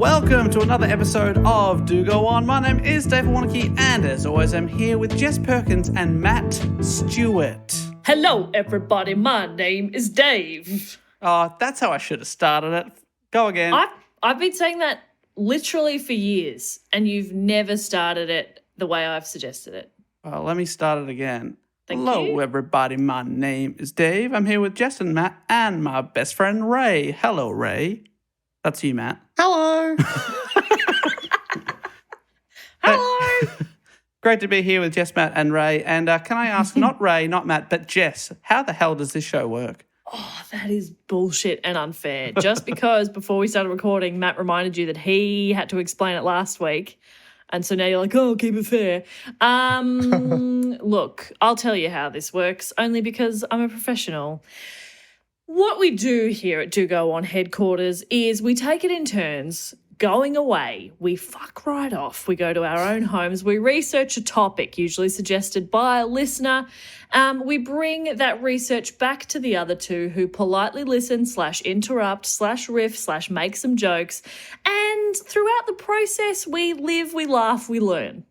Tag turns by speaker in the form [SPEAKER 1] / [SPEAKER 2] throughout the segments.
[SPEAKER 1] Welcome to another episode of Do Go On. My name is Dave Warnocky, and as always, I'm here with Jess Perkins and Matt Stewart.
[SPEAKER 2] Hello, everybody. My name is Dave.
[SPEAKER 1] Oh, that's how I should have started it. Go again.
[SPEAKER 2] I've been saying that literally for years, and you've never started it the way I've suggested it.
[SPEAKER 1] Well, let me start it again.
[SPEAKER 2] Hello,
[SPEAKER 1] everybody. My name is Dave. I'm here with Jess and Matt and my best friend Ray. Hello, Ray. That's you, Matt.
[SPEAKER 3] Hello.
[SPEAKER 2] Hello.
[SPEAKER 1] Great to be here with Jess, Matt, and Ray. And can I ask, not Ray, not Matt, but Jess, how the hell does this show work?
[SPEAKER 2] Oh, that is bullshit and unfair. Just because before we started recording, Matt reminded you that he had to explain it last week. And so now you're like, oh, keep it fair. Look, I'll tell you how this works, only because I'm a professional. What we do here at Do Go On headquarters is we take it in turns. Going away, we fuck right off. We go to our own homes. We research a topic, usually suggested by a listener. We bring that research back to the other two who politely listen / interrupt / riff / make some jokes. And throughout the process, we live, we laugh, we learn.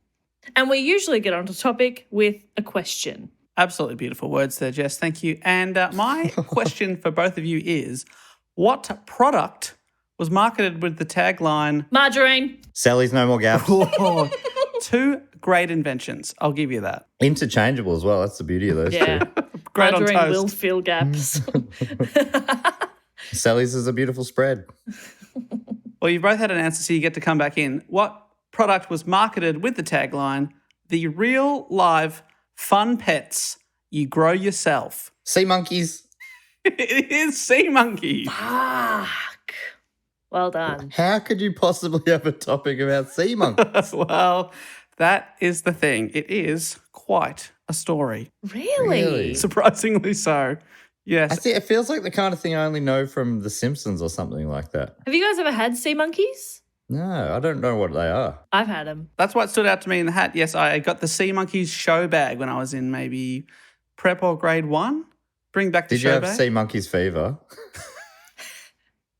[SPEAKER 2] And we usually get onto topic with a question.
[SPEAKER 1] Absolutely beautiful words there, Jess. Thank you. And my question for both of you is, what product was marketed with the tagline...
[SPEAKER 2] Margarine.
[SPEAKER 3] Sally's No More Gaps.
[SPEAKER 1] Two great inventions. I'll give you that.
[SPEAKER 3] Interchangeable as well. That's the beauty of those
[SPEAKER 2] Yeah.
[SPEAKER 3] two.
[SPEAKER 1] Great on
[SPEAKER 2] Margarine
[SPEAKER 1] toast.
[SPEAKER 2] will fill gaps.
[SPEAKER 3] Sally's is a beautiful spread.
[SPEAKER 1] Well, you've both had an answer, so you get to come back in. What product was marketed with the tagline, the real, live, fun pets you grow yourself?
[SPEAKER 3] Sea monkeys.
[SPEAKER 1] It is sea monkeys.
[SPEAKER 2] Fuck. Well done.
[SPEAKER 3] How could you possibly have a topic about sea monkeys?
[SPEAKER 1] Well, that is the thing. It is quite a story.
[SPEAKER 2] Really?
[SPEAKER 1] Surprisingly so. Yes.
[SPEAKER 3] I see. It feels like the kind of thing I only know from The Simpsons or something like that.
[SPEAKER 2] Have you guys ever had sea monkeys?
[SPEAKER 3] No, I don't know what they are.
[SPEAKER 2] I've had them.
[SPEAKER 1] That's what stood out to me in the hat. Yes, I got the Sea Monkeys show bag when I was in maybe prep or grade 1. Bring back the
[SPEAKER 3] Did you
[SPEAKER 1] show
[SPEAKER 3] have
[SPEAKER 1] bag.
[SPEAKER 3] sea monkeys fever?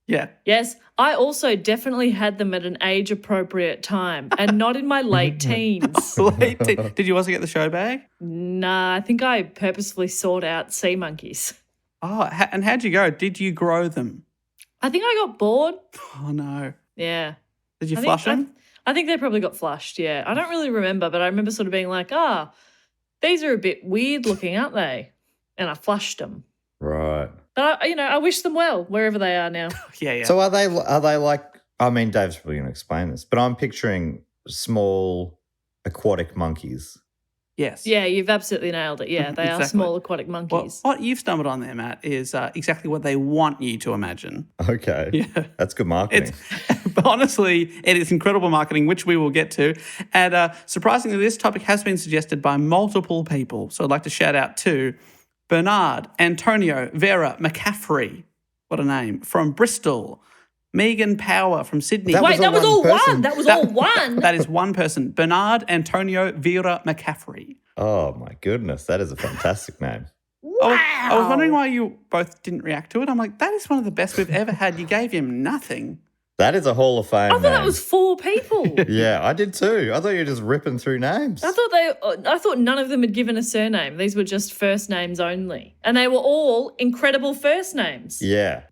[SPEAKER 1] Yeah.
[SPEAKER 2] Yes, I also definitely had them at an age-appropriate time and not in my late teens.
[SPEAKER 1] Did you also get the show bag?
[SPEAKER 2] Nah, I think I purposefully sought out sea monkeys.
[SPEAKER 1] Oh, and how'd you go? Did you grow them?
[SPEAKER 2] I think I got bored.
[SPEAKER 1] Oh, no.
[SPEAKER 2] Yeah.
[SPEAKER 1] Did you flush them?
[SPEAKER 2] I think they probably got flushed, yeah. I don't really remember, but I remember sort of being like, these are a bit weird looking, aren't they? And I flushed them.
[SPEAKER 3] Right.
[SPEAKER 2] But, I wish them well, wherever they are now.
[SPEAKER 1] Yeah.
[SPEAKER 3] So are they like, I mean, Dave's probably going to explain this, but I'm picturing small aquatic monkeys.
[SPEAKER 1] Yes.
[SPEAKER 2] Yeah, you've absolutely nailed it. Yeah, they
[SPEAKER 1] Exactly.
[SPEAKER 2] are small aquatic
[SPEAKER 1] Well,
[SPEAKER 2] monkeys.
[SPEAKER 1] what you've stumbled on there, Matt, is exactly what they want you to imagine.
[SPEAKER 3] Okay.
[SPEAKER 1] Yeah.
[SPEAKER 3] That's good marketing.
[SPEAKER 1] But honestly, it is incredible marketing, which we will get to. And surprisingly, this topic has been suggested by multiple people. So I'd like to shout out to Bernard, Antonio, Vera, McCaffrey, what a name, from Bristol, Megan Power from Sydney.
[SPEAKER 3] That
[SPEAKER 2] Wait, that was all
[SPEAKER 3] person.
[SPEAKER 2] one. That was all one.
[SPEAKER 1] That is one person. Bernard, Antonio, Vera, McCaffrey.
[SPEAKER 3] Oh, my goodness. That is a fantastic name.
[SPEAKER 2] Wow.
[SPEAKER 1] I was wondering why you both didn't react to it. I'm like, that is one of the best we've ever had. You gave him nothing.
[SPEAKER 3] That is a Hall of Fame
[SPEAKER 2] I thought that was 4 people.
[SPEAKER 3] Yeah, I did too. I thought you were just ripping through names.
[SPEAKER 2] I thought none of them had given a surname. These were just first names only. And they were all incredible first names.
[SPEAKER 3] Yeah.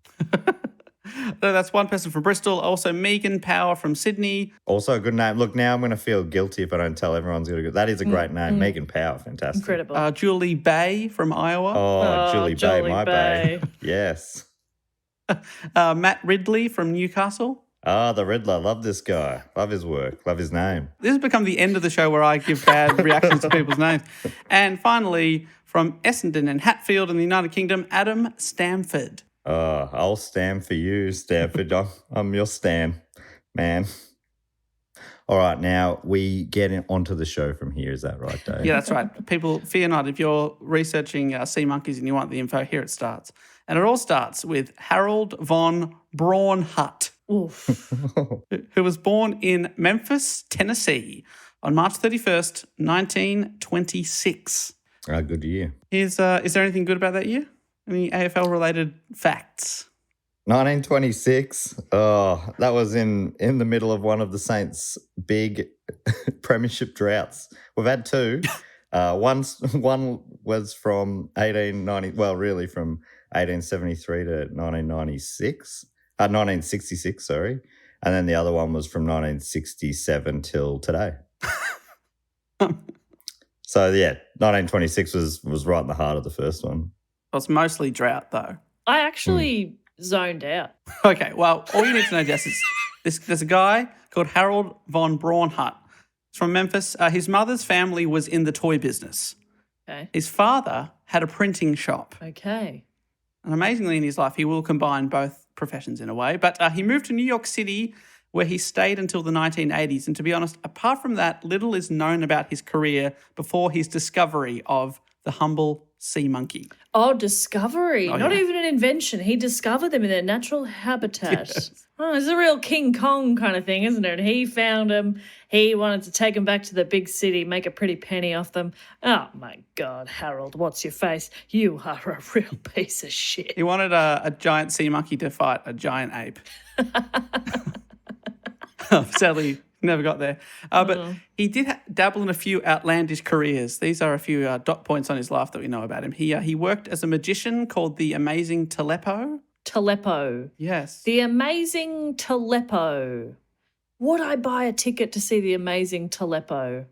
[SPEAKER 1] So that's one person from Bristol. Also, Megan Power from Sydney.
[SPEAKER 3] Also a good name. Look, now I'm going to feel guilty if I don't tell everyone's going to go. That is a great name. Megan Power, fantastic.
[SPEAKER 2] Incredible.
[SPEAKER 1] Julie Bay from Iowa.
[SPEAKER 3] Oh, Julie Bay,
[SPEAKER 2] Julie
[SPEAKER 3] my
[SPEAKER 2] Bay.
[SPEAKER 3] Bay. Yes.
[SPEAKER 1] Matt Ridley from Newcastle.
[SPEAKER 3] Ah, the Riddler. Love this guy. Love his work. Love his name.
[SPEAKER 1] This has become the end of the show where I give bad reactions to people's names. And finally, from Essendon and Hatfield in the United Kingdom, Adam Stamford.
[SPEAKER 3] I'll stand for you, Stanford. I'm your Stan, man. All right, now we get onto the show from here. Is that right, Dave?
[SPEAKER 1] Yeah, that's right. People, fear not. If you're researching sea monkeys and you want the info, here it starts. And it all starts with Harold von Braunhut,
[SPEAKER 2] Oof.
[SPEAKER 1] who was born in Memphis, Tennessee on March 31st, 1926.
[SPEAKER 3] Good year.
[SPEAKER 1] Is there anything good about that year? Any AFL-related facts?
[SPEAKER 3] 1926. Oh, that was in the middle of one of the Saints' big premiership droughts. We've had two. One was from 1890. Well, really from 1873 to 1966. Sorry, and then the other one was from 1967 till today. So yeah, 1926 was right in the heart of the first one.
[SPEAKER 1] Well, it's mostly drought, though.
[SPEAKER 2] I actually zoned out.
[SPEAKER 1] Okay, well, all you need to know, Jess, is there's a guy called Harold von Braunhut. He's from Memphis. His mother's family was in the toy business.
[SPEAKER 2] Okay.
[SPEAKER 1] His father had a printing shop.
[SPEAKER 2] Okay.
[SPEAKER 1] And amazingly in his life, he will combine both professions in a way. But he moved to New York City, where he stayed until the 1980s. And to be honest, apart from that, little is known about his career before his discovery of the humble sea monkey.
[SPEAKER 2] Oh, discovery. Not
[SPEAKER 1] yeah.
[SPEAKER 2] even an invention. He discovered them in their natural habitat.
[SPEAKER 1] Yes.
[SPEAKER 2] Oh, it's a real King Kong kind of thing, isn't it? He found them. He wanted to take them back to the big city, make a pretty penny off them. Oh, my God, Harold, what's your face? You are a real piece of shit.
[SPEAKER 1] He wanted a giant sea monkey to fight a giant ape. Sadly, never got there. But he did dabble in a few outlandish careers. These are a few dot points on his life that we know about him. He worked as a magician called the Amazing Telepo.
[SPEAKER 2] Telepo.
[SPEAKER 1] Yes.
[SPEAKER 2] The Amazing Telepo. Would I buy a ticket to see The Amazing Telepo?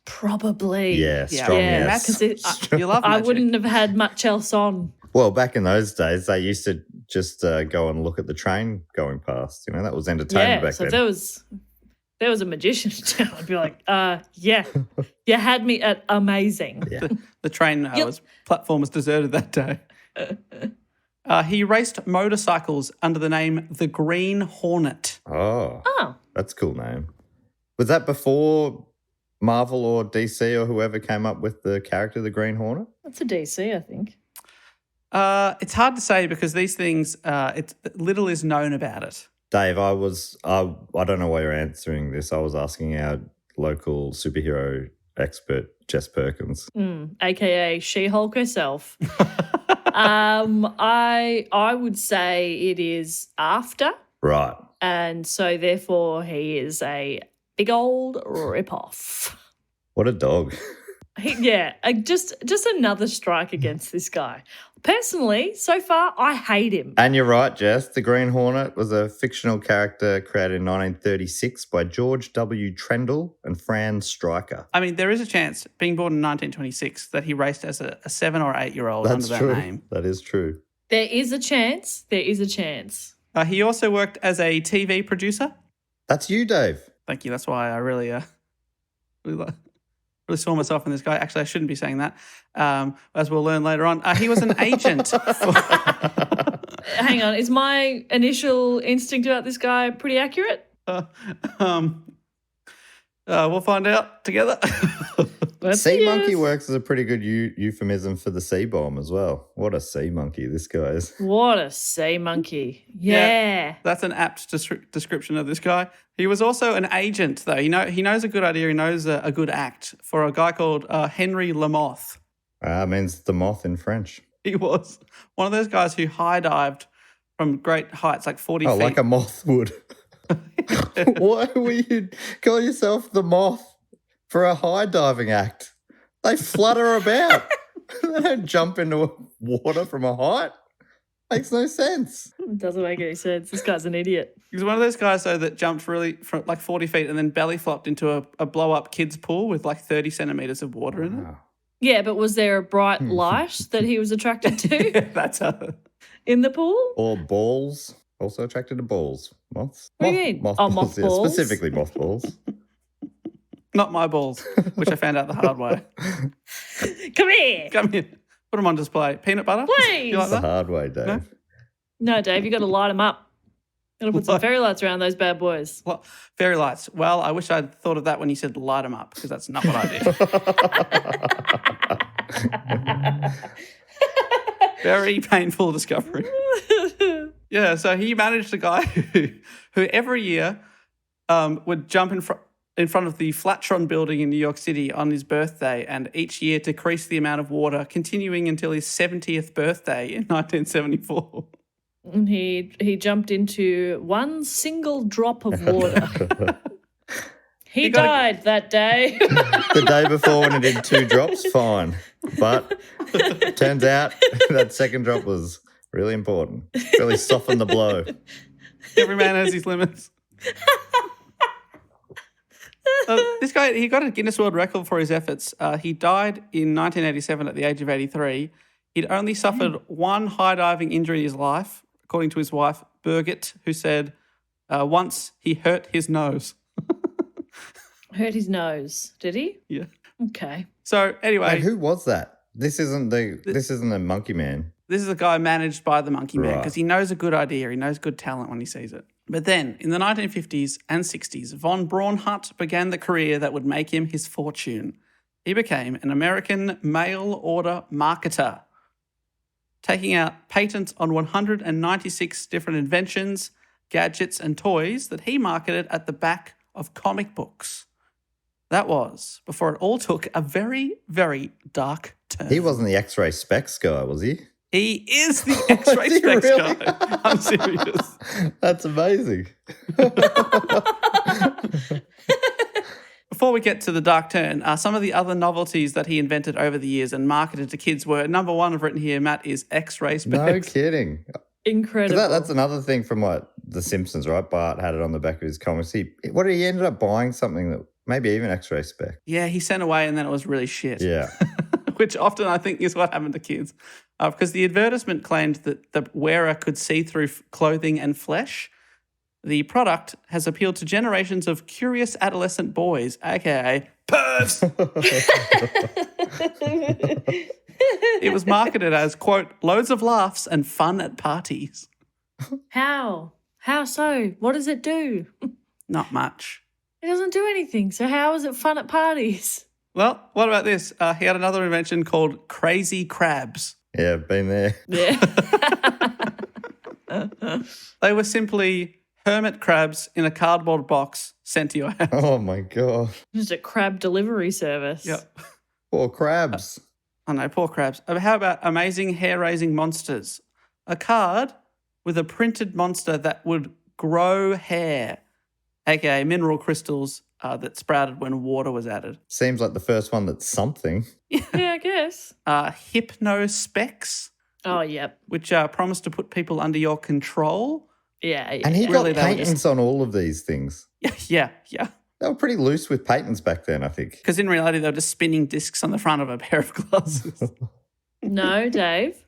[SPEAKER 2] Probably.
[SPEAKER 3] Yeah, strong yes.
[SPEAKER 2] Because
[SPEAKER 1] you love
[SPEAKER 2] I
[SPEAKER 1] magic.
[SPEAKER 2] wouldn't have had much else on.
[SPEAKER 3] Well, back in those days, they used to just go and look at the train going past. You know, that was entertainment back
[SPEAKER 2] so
[SPEAKER 3] then.
[SPEAKER 2] If there was a magician in town, I'd be like, yeah, you had me at amazing.
[SPEAKER 3] Yeah.
[SPEAKER 1] The train platform was deserted that day. He raced motorcycles under the name the Green Hornet.
[SPEAKER 3] Oh, that's a cool name. Was that before Marvel or DC or whoever came up with the character, the Green Hornet?
[SPEAKER 2] That's a DC, I think.
[SPEAKER 1] It's hard to say because these things, little is known about it.
[SPEAKER 3] Dave, I don't know why you're answering this. I was asking our local superhero expert, Jess Perkins.
[SPEAKER 2] AKA She-Hulk herself. I would say it is after.
[SPEAKER 3] Right.
[SPEAKER 2] And so therefore he is a big old rip-off.
[SPEAKER 3] What a dog.
[SPEAKER 2] Just another strike against this guy. Personally, so far, I hate him.
[SPEAKER 3] And you're right, Jess. The Green Hornet was a fictional character created in 1936 by George W. Trendle and Fran Stryker.
[SPEAKER 1] I mean, there is a chance, being born in 1926, that he raced as a 7 or 8 year old under that name.
[SPEAKER 3] That is true.
[SPEAKER 2] There is a chance. There is a chance.
[SPEAKER 1] He also worked as a TV producer.
[SPEAKER 3] That's you, Dave.
[SPEAKER 1] Thank you. That's why I really saw myself in this guy. Actually, I shouldn't be saying that, as we'll learn later on. He was an agent.
[SPEAKER 2] Hang on. Is my initial instinct about this guy pretty accurate?
[SPEAKER 1] We'll find out together.
[SPEAKER 3] Sea monkey works as a pretty good euphemism for the sea bomb as well. What a sea monkey this guy is.
[SPEAKER 2] What a sea monkey. Yeah.
[SPEAKER 1] That's an apt description of this guy. He was also an agent, though. He knows a good idea. He knows a good act for a guy called Henry Lamoth.
[SPEAKER 3] Means the moth in French.
[SPEAKER 1] He was one of those guys who high dived from great heights, like 40 feet.
[SPEAKER 3] Like a moth would. Why would you call yourself the moth for a high diving act? They flutter about. They don't jump into water from a height. Makes no sense.
[SPEAKER 2] It doesn't make any sense. This guy's an idiot.
[SPEAKER 1] He's one of those guys, though, that jumped from like 40 feet and then belly flopped into a blow-up kids pool with like 30 centimetres of water in it.
[SPEAKER 2] Yeah, but was there a bright light that he was attracted to?
[SPEAKER 1] Yeah, that's
[SPEAKER 2] in the pool?
[SPEAKER 3] Or balls. Also attracted to balls. Moths.
[SPEAKER 2] What do you mean?
[SPEAKER 3] Mothballs.
[SPEAKER 2] Mothballs?
[SPEAKER 3] Yeah, specifically mothballs.
[SPEAKER 1] Not my balls, which I found out the hard way.
[SPEAKER 2] Come here.
[SPEAKER 1] Come here. Put them on display. Peanut butter?
[SPEAKER 2] Please.
[SPEAKER 1] You like
[SPEAKER 3] The
[SPEAKER 1] that?
[SPEAKER 3] hard way, Dave.
[SPEAKER 2] No, Dave, you got to light them up. Got to put some fairy lights around those bad boys.
[SPEAKER 1] Well, fairy lights. Well, I wish I'd thought of that when you said light them up, because that's not what I did. Very painful discovery. Yeah, so he managed a guy who every year would jump in front of the Flatron building in New York City on his birthday, and each year decrease the amount of water, continuing until his 70th birthday in 1974.
[SPEAKER 2] And he jumped into one single drop of water. He died that day.
[SPEAKER 3] The day before when it did 2 drops, fine. But turns out that second drop was really important. Really softened the blow.
[SPEAKER 1] Every man has his limits. This guy, he got a Guinness World Record for his efforts. He died in 1987 at the age of 83. He'd only suffered one high diving injury in his life, according to his wife, Birgit, who said once he hurt his nose.
[SPEAKER 2] Hurt his nose, did he?
[SPEAKER 1] Yeah.
[SPEAKER 2] Okay.
[SPEAKER 1] So anyway,
[SPEAKER 3] Wait, who was that? This isn't the Monkey Man.
[SPEAKER 1] this is a guy managed by the Monkey Man
[SPEAKER 3] Right.
[SPEAKER 1] because he knows a good idea. He knows good talent when he sees it. But then, in the 1950s and 60s, von Braunhut began the career that would make him his fortune. He became an American mail-order marketer, taking out patents on 196 different inventions, gadgets, and toys that he marketed at the back of comic books. That was before it all took a very, very dark turn.
[SPEAKER 3] He wasn't the X-ray specs guy, was he?
[SPEAKER 1] He is the X-ray
[SPEAKER 3] Is he
[SPEAKER 1] specs
[SPEAKER 3] really?
[SPEAKER 1] guy. I'm serious.
[SPEAKER 3] That's amazing.
[SPEAKER 1] Before we get to the dark turn, some of the other novelties that he invented over the years and marketed to kids were, number one I've written here, Matt, is X-ray specs.
[SPEAKER 3] No kidding. 'Cause
[SPEAKER 2] Incredible.
[SPEAKER 3] that's another thing from like The Simpsons, right? Bart had it on the back of his comics. He ended up buying something that maybe even X-ray spec.
[SPEAKER 1] Yeah, he sent away and then it was really shit.
[SPEAKER 3] Yeah.
[SPEAKER 1] Which often I think is what happened to kids. Because the advertisement claimed that the wearer could see through clothing and flesh. The product has appealed to generations of curious adolescent boys, aka pervs. It was marketed as, quote, loads of laughs and fun at parties.
[SPEAKER 2] How? How so? What does it do?
[SPEAKER 1] Not much.
[SPEAKER 2] It doesn't do anything. So how is it fun at parties?
[SPEAKER 1] Well, what about this? He had another invention called crazy crabs.
[SPEAKER 3] Yeah, been there.
[SPEAKER 2] Yeah.
[SPEAKER 1] They were simply hermit crabs in a cardboard box sent to your house.
[SPEAKER 3] Oh my God.
[SPEAKER 2] Just a crab delivery service.
[SPEAKER 1] Yep.
[SPEAKER 3] Poor crabs.
[SPEAKER 1] I know, poor crabs. How about amazing hair-raising monsters? A card with a printed monster that would grow hair, aka mineral crystals that sprouted when water was added.
[SPEAKER 3] Seems like the first one that's something.
[SPEAKER 2] Yeah, I guess.
[SPEAKER 1] Hypno-specs,
[SPEAKER 2] Oh, yep.
[SPEAKER 1] which promised to put people under your control.
[SPEAKER 2] Yeah.
[SPEAKER 3] And he
[SPEAKER 1] Really,
[SPEAKER 3] got
[SPEAKER 1] they were
[SPEAKER 3] patents on all of these things.
[SPEAKER 1] Yeah.
[SPEAKER 3] They were pretty loose with patents back then, I think.
[SPEAKER 1] Because in reality, they were just spinning discs on the front of a pair of glasses.
[SPEAKER 2] No, Dave.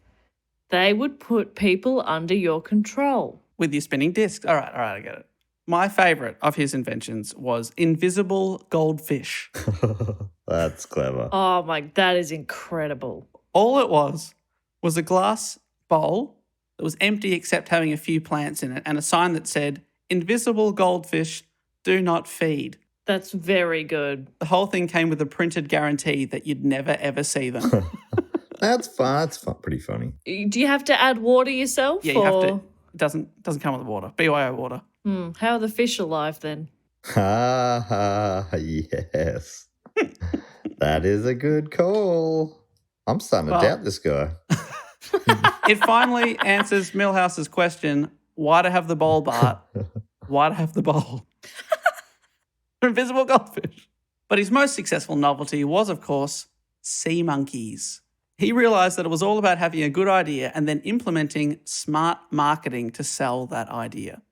[SPEAKER 2] They would put people under your control.
[SPEAKER 1] With your spinning discs. All right, I get it. My favourite of his inventions was invisible goldfish.
[SPEAKER 3] That's clever.
[SPEAKER 2] Oh, that is incredible.
[SPEAKER 1] All it was a glass bowl that was empty except having a few plants in it and a sign that said, invisible goldfish, do not feed.
[SPEAKER 2] That's very good.
[SPEAKER 1] The whole thing came with a printed guarantee that you'd never, ever see them.
[SPEAKER 3] That's fun. That's pretty funny.
[SPEAKER 2] Do you have to add water yourself?
[SPEAKER 1] Yeah, you have to. It doesn't come with water. BYO water.
[SPEAKER 2] How are the fish alive then?
[SPEAKER 3] Yes. That is a good call. I'm starting to doubt this guy.
[SPEAKER 1] It finally answers Milhouse's question, why to have the bowl, Bart? Why to have the bowl? Invisible goldfish. But his most successful novelty was, of course, sea monkeys. He realised that it was all about having a good idea and then implementing smart marketing to sell that idea.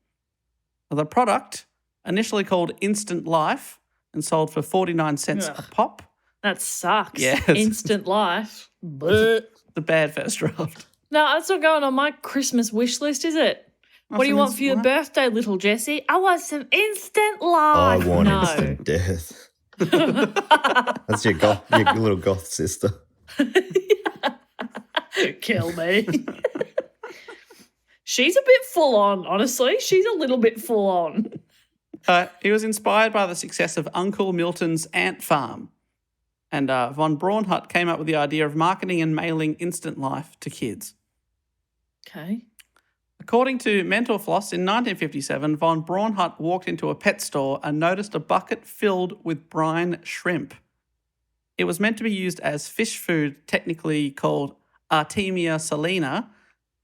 [SPEAKER 1] The product, initially called Instant Life and sold for 49 cents a pop.
[SPEAKER 2] That sucks.
[SPEAKER 1] Yes.
[SPEAKER 2] Instant life. But
[SPEAKER 1] The bad first draft.
[SPEAKER 2] no, that's not going on my Christmas wish list, is it? What do you want for your birthday, little Jessie? I want some instant
[SPEAKER 3] I
[SPEAKER 2] life.
[SPEAKER 3] want
[SPEAKER 2] no.
[SPEAKER 3] instant death. That's your little goth sister.
[SPEAKER 2] Kill me. She's a bit full on, honestly. She's a little bit full on.
[SPEAKER 1] He was inspired by the success of Uncle Milton's ant farm. And von Braunhut came up with the idea of marketing and mailing Instant Life to kids.
[SPEAKER 2] Okay.
[SPEAKER 1] According to Mental Floss, in 1957, von Braunhut walked into a pet store and noticed a bucket filled with brine shrimp. It was meant to be used as fish food, technically called Artemia salina,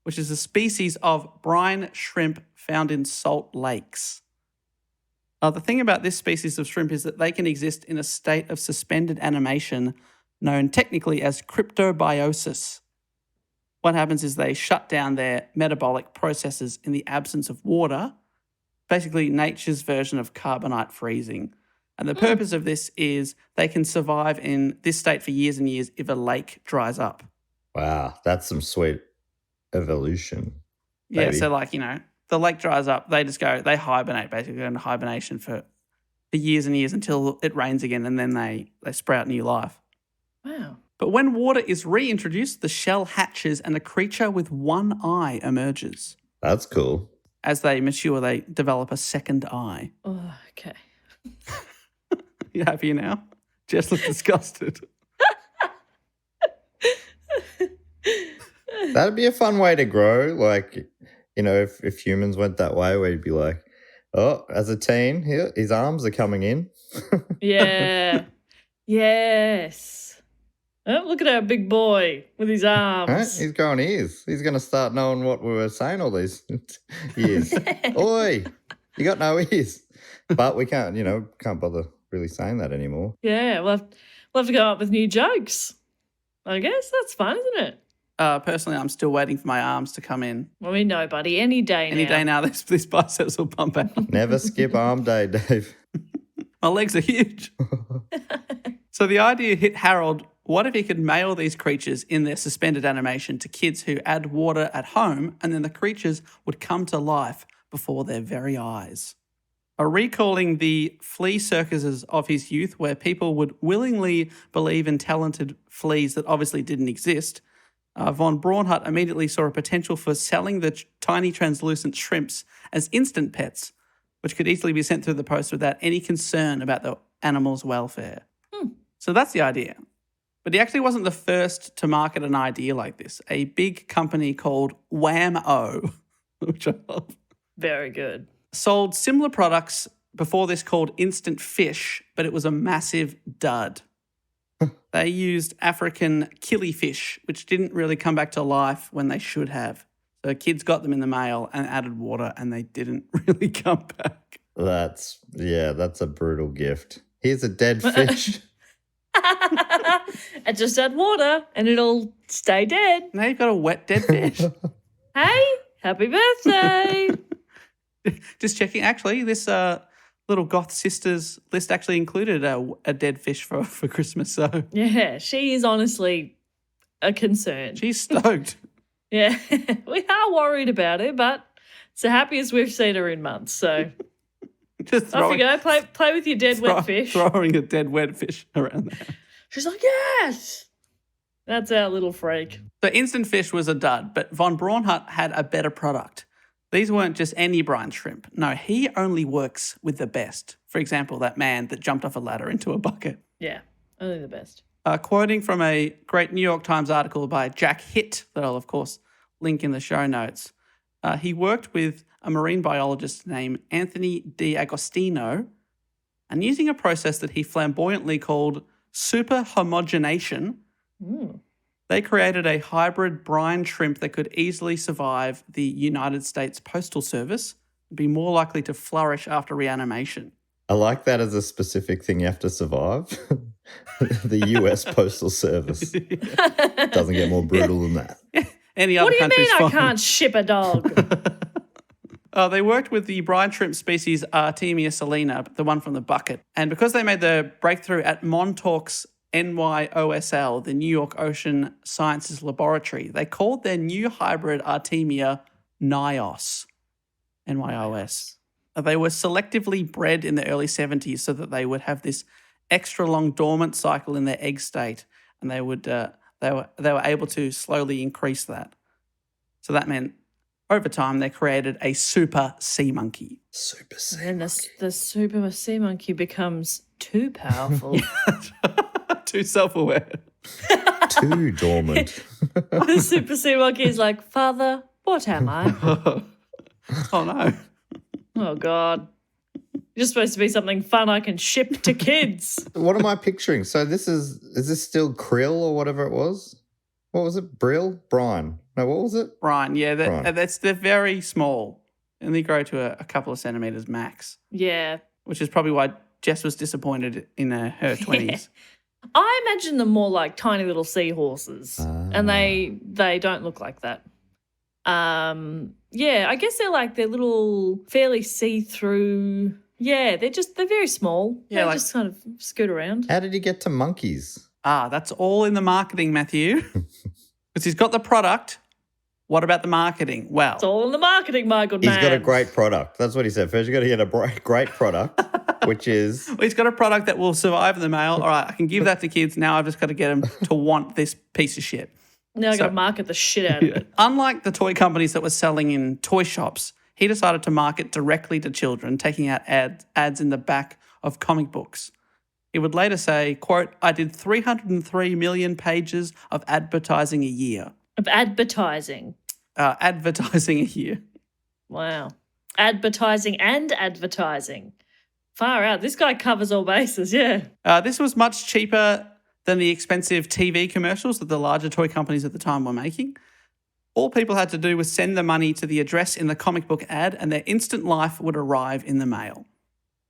[SPEAKER 1] which is a species of brine shrimp found in salt lakes. The thing about this species of shrimp is that they can exist in a state of suspended animation known technically as cryptobiosis. What happens is they shut down their metabolic processes in the absence of water, basically nature's version of carbonite freezing. And the purpose of this is they can survive in this state for years and years if a lake dries up.
[SPEAKER 3] Wow, that's some sweet evolution.
[SPEAKER 1] Yeah,
[SPEAKER 3] Baby.
[SPEAKER 1] so like, the lake dries up, they hibernate, basically, go into hibernation for years and years until it rains again, and then they sprout new life.
[SPEAKER 2] Wow.
[SPEAKER 1] But when water is reintroduced, the shell hatches and a creature with one eye emerges.
[SPEAKER 3] That's cool.
[SPEAKER 1] As they mature, they develop a second eye.
[SPEAKER 2] Oh, okay.
[SPEAKER 1] You happy now? Jess looks disgusted.
[SPEAKER 3] That'd be a fun way to grow. Like, if humans went that way, we'd be like, oh, as a teen, here, his arms are coming in.
[SPEAKER 2] Yeah. Yes. Oh, look at our big boy with his arms.
[SPEAKER 3] Right? He's growing ears. He's going to start knowing what we were saying all these years. Oi, you got no ears. But we can't bother really saying that anymore.
[SPEAKER 2] Yeah, we'll have to come up with new jokes. I guess that's fun, isn't it?
[SPEAKER 1] Personally, I'm still waiting for my arms to come in.
[SPEAKER 2] Well, we know, buddy. Any day now.
[SPEAKER 1] Any day now, these biceps will pump out.
[SPEAKER 3] Never skip arm day, Dave.
[SPEAKER 1] My legs are huge. So the idea hit Harold, what if he could mail these creatures in their suspended animation to kids who add water at home, and then the creatures would come to life before their very eyes? Recalling the flea circuses of his youth where people would willingly believe in talented fleas that obviously didn't exist, von Braunhut immediately saw a potential for selling the tiny translucent shrimps as instant pets, which could easily be sent through the post without any concern about the animal's welfare. So that's the idea. But he actually wasn't the first to market an idea like this. A big company called Wham-O, which I love,
[SPEAKER 2] Very good.
[SPEAKER 1] sold similar products before this called instant fish, but it was a massive dud. They used African killifish, which didn't really come back to life when they should have. So kids got them in the mail and added water, and they didn't really come back.
[SPEAKER 3] That's a brutal gift. Here's a dead fish.
[SPEAKER 2] And just add water and it'll stay dead.
[SPEAKER 1] Now you've got a wet dead fish.
[SPEAKER 2] Hey, happy birthday.
[SPEAKER 1] Just checking. Actually, this little goth sisters list actually included a dead fish for Christmas. So
[SPEAKER 2] Yeah, she is honestly a concern.
[SPEAKER 1] she's stoked.
[SPEAKER 2] Yeah, we are worried about her, but it's the happiest we've seen her in months. So
[SPEAKER 1] Just
[SPEAKER 2] off you go, play with your dead wet fish.
[SPEAKER 1] Throwing a dead wet fish around there.
[SPEAKER 2] She's like, yes. That's our little freak.
[SPEAKER 1] So instant fish was a dud, but von Braunhut had a better product. These weren't just any brine shrimp. No, he only works with the best. For example, that man that jumped off a ladder into a bucket.
[SPEAKER 2] Yeah, only the best.
[SPEAKER 1] Quoting from a great New York Times article by Jack Hitt, that I'll, of course, link in the show notes. He worked with a marine biologist named Anthony D'Agostino, and using a process that he flamboyantly called superhomogenation, they created a hybrid brine shrimp that could easily survive the United States Postal Service and be more likely to flourish after reanimation.
[SPEAKER 3] I like that as a specific thing you have to survive. The US Postal Service. Doesn't get more brutal than that.
[SPEAKER 1] Any
[SPEAKER 2] What
[SPEAKER 1] other
[SPEAKER 2] do you mean
[SPEAKER 1] country's
[SPEAKER 2] I
[SPEAKER 1] fine.
[SPEAKER 2] can't ship a dog?
[SPEAKER 1] They worked with the brine shrimp species Artemia salina, the one from the bucket. And because they made the breakthrough at Montauk's NYOSL, the New York Ocean Sciences Laboratory, they called their new hybrid Artemia NYOS. NYOS. They were selectively bred in the early 70s so that they would have this extra long dormant cycle in their egg state, and they were able to slowly increase that. So that meant over time they created a super sea monkey.
[SPEAKER 3] Super sea
[SPEAKER 2] Then
[SPEAKER 3] monkey.
[SPEAKER 2] the super sea monkey becomes too powerful.
[SPEAKER 1] Too self-aware.
[SPEAKER 3] Too dormant.
[SPEAKER 2] The super sea monkey is like, Father, what am I?
[SPEAKER 1] Oh no.
[SPEAKER 2] Oh, God. You're supposed to be something fun I can ship to kids.
[SPEAKER 3] What am I picturing? So is this still krill or whatever it was? What was it? Brill? Brine. No, what was it?
[SPEAKER 1] Brine, yeah,
[SPEAKER 3] Brine.
[SPEAKER 1] they're very small. And they grow to a couple of centimetres max,
[SPEAKER 2] Yeah.
[SPEAKER 1] which is probably why Jess was disappointed in her 20s.
[SPEAKER 2] I imagine them more like tiny little seahorses, and they don't look like that. Yeah, I guess they're little, fairly see-through. Yeah, they're very small.
[SPEAKER 1] Yeah,
[SPEAKER 2] they just kind of scoot around.
[SPEAKER 3] How did he get to monkeys?
[SPEAKER 1] That's all in the marketing, Matthew. Because he's got the product. What about the marketing? Well,
[SPEAKER 2] It's all in the marketing, my good man.
[SPEAKER 3] He's got a great product. That's what he said. First, you got to get a great product, which is
[SPEAKER 1] he's got a product that will survive in the mail. All right, I can give that to kids. Now I've just got to get them to want this piece of shit.
[SPEAKER 2] Now I got to market the shit out of it.
[SPEAKER 1] Unlike the toy companies that were selling in toy shops, he decided to market directly to children, taking out ads in the back of comic books. He would later say, quote, "I did 303 million pages of advertising a year."
[SPEAKER 2] Of advertising.
[SPEAKER 1] Advertising a year.
[SPEAKER 2] Wow. Advertising and advertising. Far out. This guy covers all bases, yeah.
[SPEAKER 1] This was much cheaper than the expensive TV commercials that the larger toy companies at the time were making. All people had to do was send the money to the address in the comic book ad and their instant life would arrive in the mail.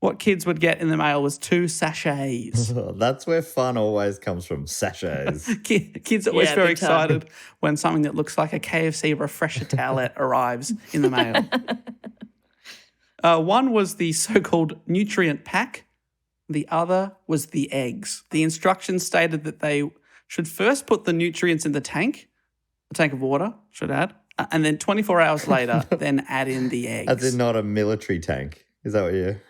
[SPEAKER 1] What kids would get in the mail was 2 sachets.
[SPEAKER 3] That's where fun always comes from, sachets.
[SPEAKER 1] Kids are always very
[SPEAKER 2] big time.
[SPEAKER 1] excited when something that looks like a KFC refresher towelette arrives in the mail. One was the so-called nutrient pack. The other was the eggs. The instructions stated that they should first put the nutrients in the tank, a tank of water, should add, and then 24 hours later, then add in the eggs.
[SPEAKER 3] As in not a military tank. Is that what you...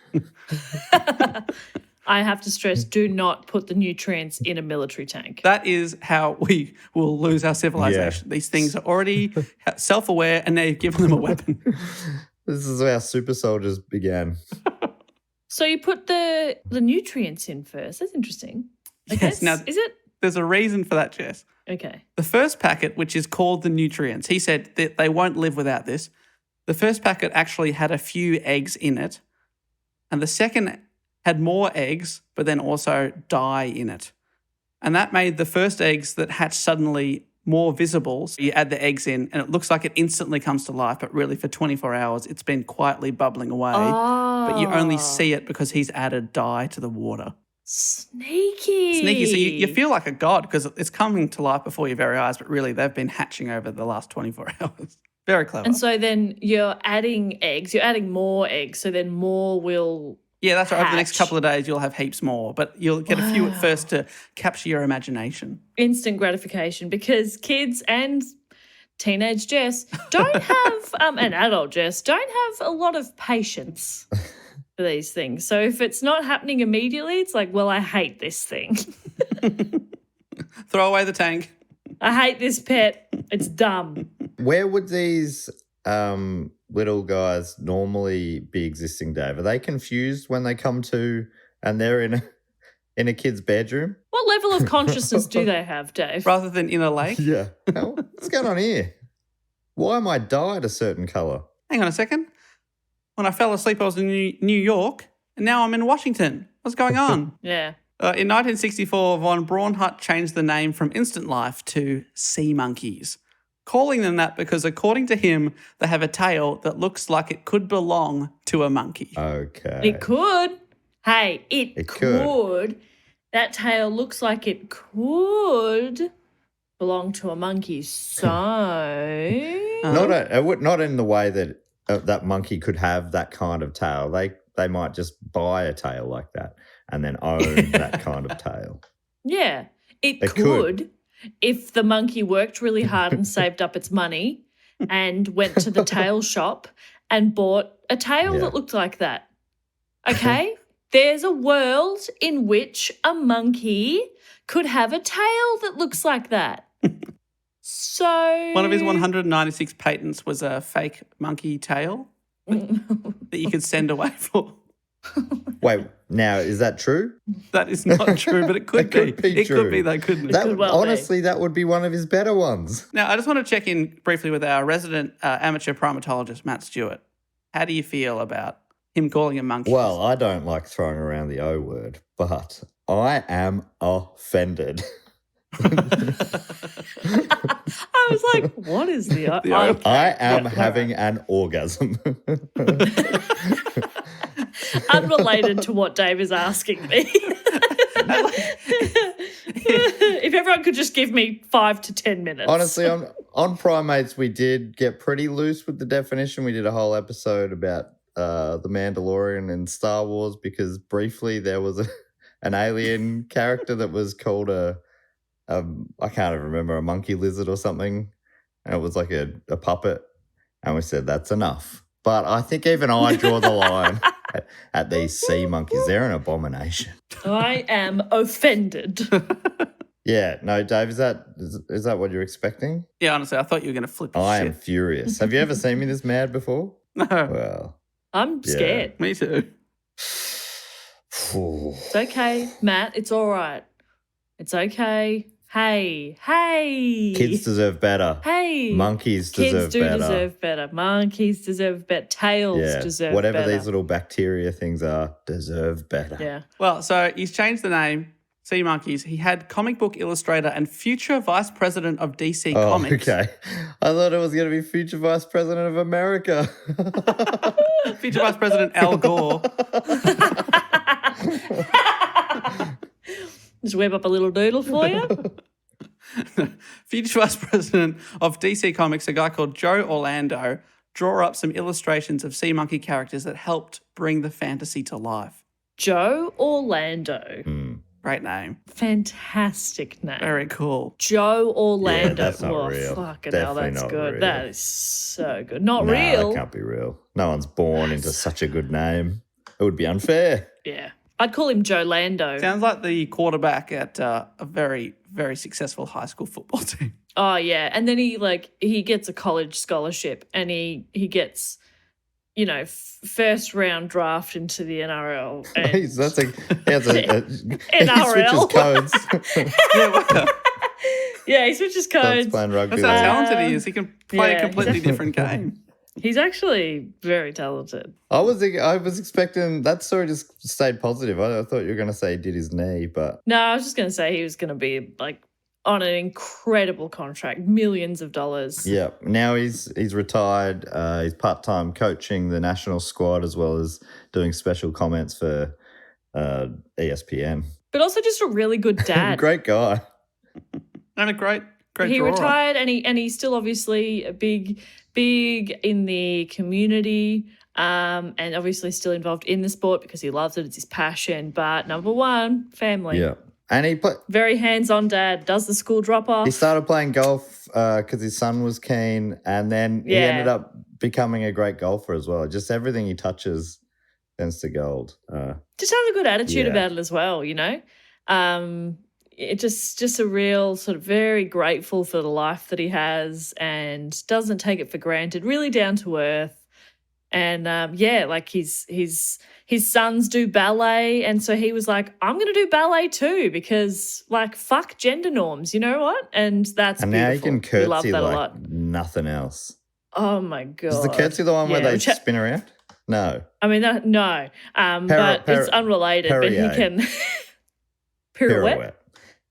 [SPEAKER 2] I have to stress, do not put the nutrients in a military tank.
[SPEAKER 1] That is how we will lose our civilization.
[SPEAKER 3] Yeah.
[SPEAKER 1] These things are already self-aware and now you've given them a weapon.
[SPEAKER 3] This is how super soldiers began.
[SPEAKER 2] So you put the nutrients in first. That's interesting. I
[SPEAKER 1] Yes,
[SPEAKER 2] guess.
[SPEAKER 1] now-
[SPEAKER 2] Is it?
[SPEAKER 1] There's a reason for that, Jess.
[SPEAKER 2] Okay.
[SPEAKER 1] The first packet, which is called the nutrients, he said that they won't live without this. The first packet actually had a few eggs in it, and the second had more eggs, but then also dye in it. And that made the first eggs that hatched suddenly more visible. So you add the eggs in, and it looks like it instantly comes to life, but really for 24 hours, it's been quietly bubbling away. But you only see it because he's added dye to the water.
[SPEAKER 2] Sneaky.
[SPEAKER 1] Sneaky. So you feel like a god because it's coming to life before your very eyes, but really they've been hatching over the last 24 hours. Very clever.
[SPEAKER 2] And so then you're adding eggs. You're adding more eggs. So then more will.
[SPEAKER 1] Yeah, that's right. Over the next
[SPEAKER 2] hatch.
[SPEAKER 1] couple of days, you'll have heaps more, but you'll get a few at first to capture your imagination.
[SPEAKER 2] Instant gratification because kids and teenage Jess don't have, and adult Jess don't have a lot of patience for these things. So if it's not happening immediately, it's like, well, I hate this thing.
[SPEAKER 1] Throw away the tank.
[SPEAKER 2] I hate this pet. It's dumb.
[SPEAKER 3] Where would these little guys normally be existing, Dave? Are they confused when they come to and they're in a kid's bedroom?
[SPEAKER 2] What level of consciousness do they have, Dave?
[SPEAKER 1] Rather than in a lake.
[SPEAKER 3] Yeah. What's going on here? Why am I dyed a certain colour?
[SPEAKER 1] Hang on a second. When I fell asleep, I was in New York, and now I'm in Washington. What's going on?
[SPEAKER 2] Yeah.
[SPEAKER 1] In 1964, von Braunhut changed the name from Instant Life to sea monkeys, calling them that because, according to him, they have a tail that looks like it could belong to a monkey.
[SPEAKER 3] Okay.
[SPEAKER 2] It could. Hey, it
[SPEAKER 3] could.
[SPEAKER 2] could. That tail looks like it could belong to a monkey. So.
[SPEAKER 3] Not in the way that that monkey could have that kind of tail. They might just buy a tail like that and then own that kind of tail.
[SPEAKER 2] Yeah, it
[SPEAKER 3] It
[SPEAKER 2] could if the monkey worked really hard and saved up its money and went to the tail shop and bought a tail
[SPEAKER 3] Yeah.
[SPEAKER 2] that looked like that. Okay? There's a world in which a monkey could have a tail that looks like that. So
[SPEAKER 1] One of his 196 patents was a fake monkey tail that you could send away for.
[SPEAKER 3] Wait, now, is that true?
[SPEAKER 1] That is not true, but it could
[SPEAKER 3] It could be
[SPEAKER 1] It
[SPEAKER 3] true.
[SPEAKER 1] could be, though, couldn't it?
[SPEAKER 3] That
[SPEAKER 2] could well be.
[SPEAKER 3] honestly, that would be one of his better ones.
[SPEAKER 1] Now, I just want to check in briefly with our resident amateur primatologist, Matt Stewart. How do you feel about him calling him monkeys?
[SPEAKER 3] Well, I don't like throwing around the O word, but I am offended.
[SPEAKER 2] I was like, what is the...
[SPEAKER 3] I am having an orgasm.
[SPEAKER 2] Unrelated to what Dave is asking me. If everyone could just give me 5 to 10 minutes.
[SPEAKER 3] Honestly, on primates, we did get pretty loose with the definition. We did a whole episode about the Mandalorian and Star Wars because briefly there was an alien character that was called I can't even remember, a monkey lizard or something. And it was like a puppet. And we said, that's enough. But I think even I draw the line at these sea monkeys. They're an abomination.
[SPEAKER 2] I am offended.
[SPEAKER 3] Yeah, no, Dave, is that what you're expecting?
[SPEAKER 1] Yeah, honestly, I thought you were going to flip.
[SPEAKER 3] I am furious. Have you ever seen me this mad before?
[SPEAKER 1] No.
[SPEAKER 3] Well,
[SPEAKER 2] I'm scared.
[SPEAKER 1] Me too.
[SPEAKER 2] It's okay, Matt. It's all right. It's okay. Hey.
[SPEAKER 3] Kids deserve better.
[SPEAKER 2] Hey.
[SPEAKER 3] Monkeys
[SPEAKER 2] Kids
[SPEAKER 3] deserve better.
[SPEAKER 2] deserve better. Monkeys deserve better. Tails deserve
[SPEAKER 3] whatever
[SPEAKER 2] better.
[SPEAKER 3] these little bacteria things are, deserve better.
[SPEAKER 2] Yeah.
[SPEAKER 1] Well, so he's changed the name, Sea Monkeys. He had comic book illustrator and future vice president of DC Comics.
[SPEAKER 3] Okay. I thought it was going to be future vice president of America.
[SPEAKER 1] Future vice president Al Gore.
[SPEAKER 2] Just whip up a little doodle for you.
[SPEAKER 1] Future vice president of DC Comics, a guy called Joe Orlando, draw up some illustrations of sea monkey characters that helped bring the fantasy to life.
[SPEAKER 2] Joe Orlando.
[SPEAKER 1] Great name.
[SPEAKER 2] Fantastic name.
[SPEAKER 1] Very cool.
[SPEAKER 2] Joe Orlando.
[SPEAKER 3] Yeah, that's not real.
[SPEAKER 2] Fucking
[SPEAKER 3] Definitely
[SPEAKER 2] hell, that's
[SPEAKER 3] not
[SPEAKER 2] good.
[SPEAKER 3] real.
[SPEAKER 2] That is so good. Not
[SPEAKER 3] Nah,
[SPEAKER 2] real.
[SPEAKER 3] that can't be real. No one's born into such a good name. It would be unfair.
[SPEAKER 2] Yeah. I'd call him Joe Lando.
[SPEAKER 1] Sounds like the quarterback at a very, very successful high school football team.
[SPEAKER 2] Oh, yeah. And then he gets a college scholarship and he gets, first round draft into the NRL. And
[SPEAKER 3] He
[SPEAKER 2] NRL.
[SPEAKER 3] switches codes.
[SPEAKER 2] Yeah, he switches
[SPEAKER 3] Starts
[SPEAKER 2] codes.
[SPEAKER 3] playing rugby.
[SPEAKER 1] That's how
[SPEAKER 3] league.
[SPEAKER 1] talented he is. He can play
[SPEAKER 2] yeah,
[SPEAKER 1] a completely different game.
[SPEAKER 2] He's actually very talented.
[SPEAKER 3] I was expecting that story just stayed positive. I thought you were going to say he did his knee, but
[SPEAKER 2] No, I was just going to say he was going to be on an incredible contract, millions of dollars.
[SPEAKER 3] yeah. Now he's retired. He's part-time coaching the national squad as well as doing special comments for ESPN.
[SPEAKER 2] But also just a really good dad.
[SPEAKER 3] Great guy.
[SPEAKER 1] And a great
[SPEAKER 2] He
[SPEAKER 1] drawer.
[SPEAKER 2] retired and he's still obviously a big in the community and obviously still involved in the sport because he loves it. It's his passion. But number one, family.
[SPEAKER 3] Yeah. And
[SPEAKER 2] Very hands-on dad, does the school drop-off.
[SPEAKER 3] he started playing golf because his son was keen, and then he ended up becoming a great golfer as well. Just everything he touches turns to gold.
[SPEAKER 2] Just has a good attitude
[SPEAKER 3] Yeah.
[SPEAKER 2] about it as well, It just a real sort of very grateful for the life that he has and doesn't take it for granted, really down to earth. And his sons do ballet, and so he was like, I'm going to do ballet too because fuck gender norms, you know what? And that's
[SPEAKER 3] And
[SPEAKER 2] beautiful.
[SPEAKER 3] now he can
[SPEAKER 2] We love
[SPEAKER 3] curtsy
[SPEAKER 2] that a
[SPEAKER 3] like
[SPEAKER 2] lot.
[SPEAKER 3] nothing else.
[SPEAKER 2] Oh my god!
[SPEAKER 3] Is the curtsy the one where
[SPEAKER 2] Yeah,
[SPEAKER 3] they
[SPEAKER 2] which
[SPEAKER 3] spin around? No.
[SPEAKER 2] I mean no, but it's unrelated. But he can pirouette.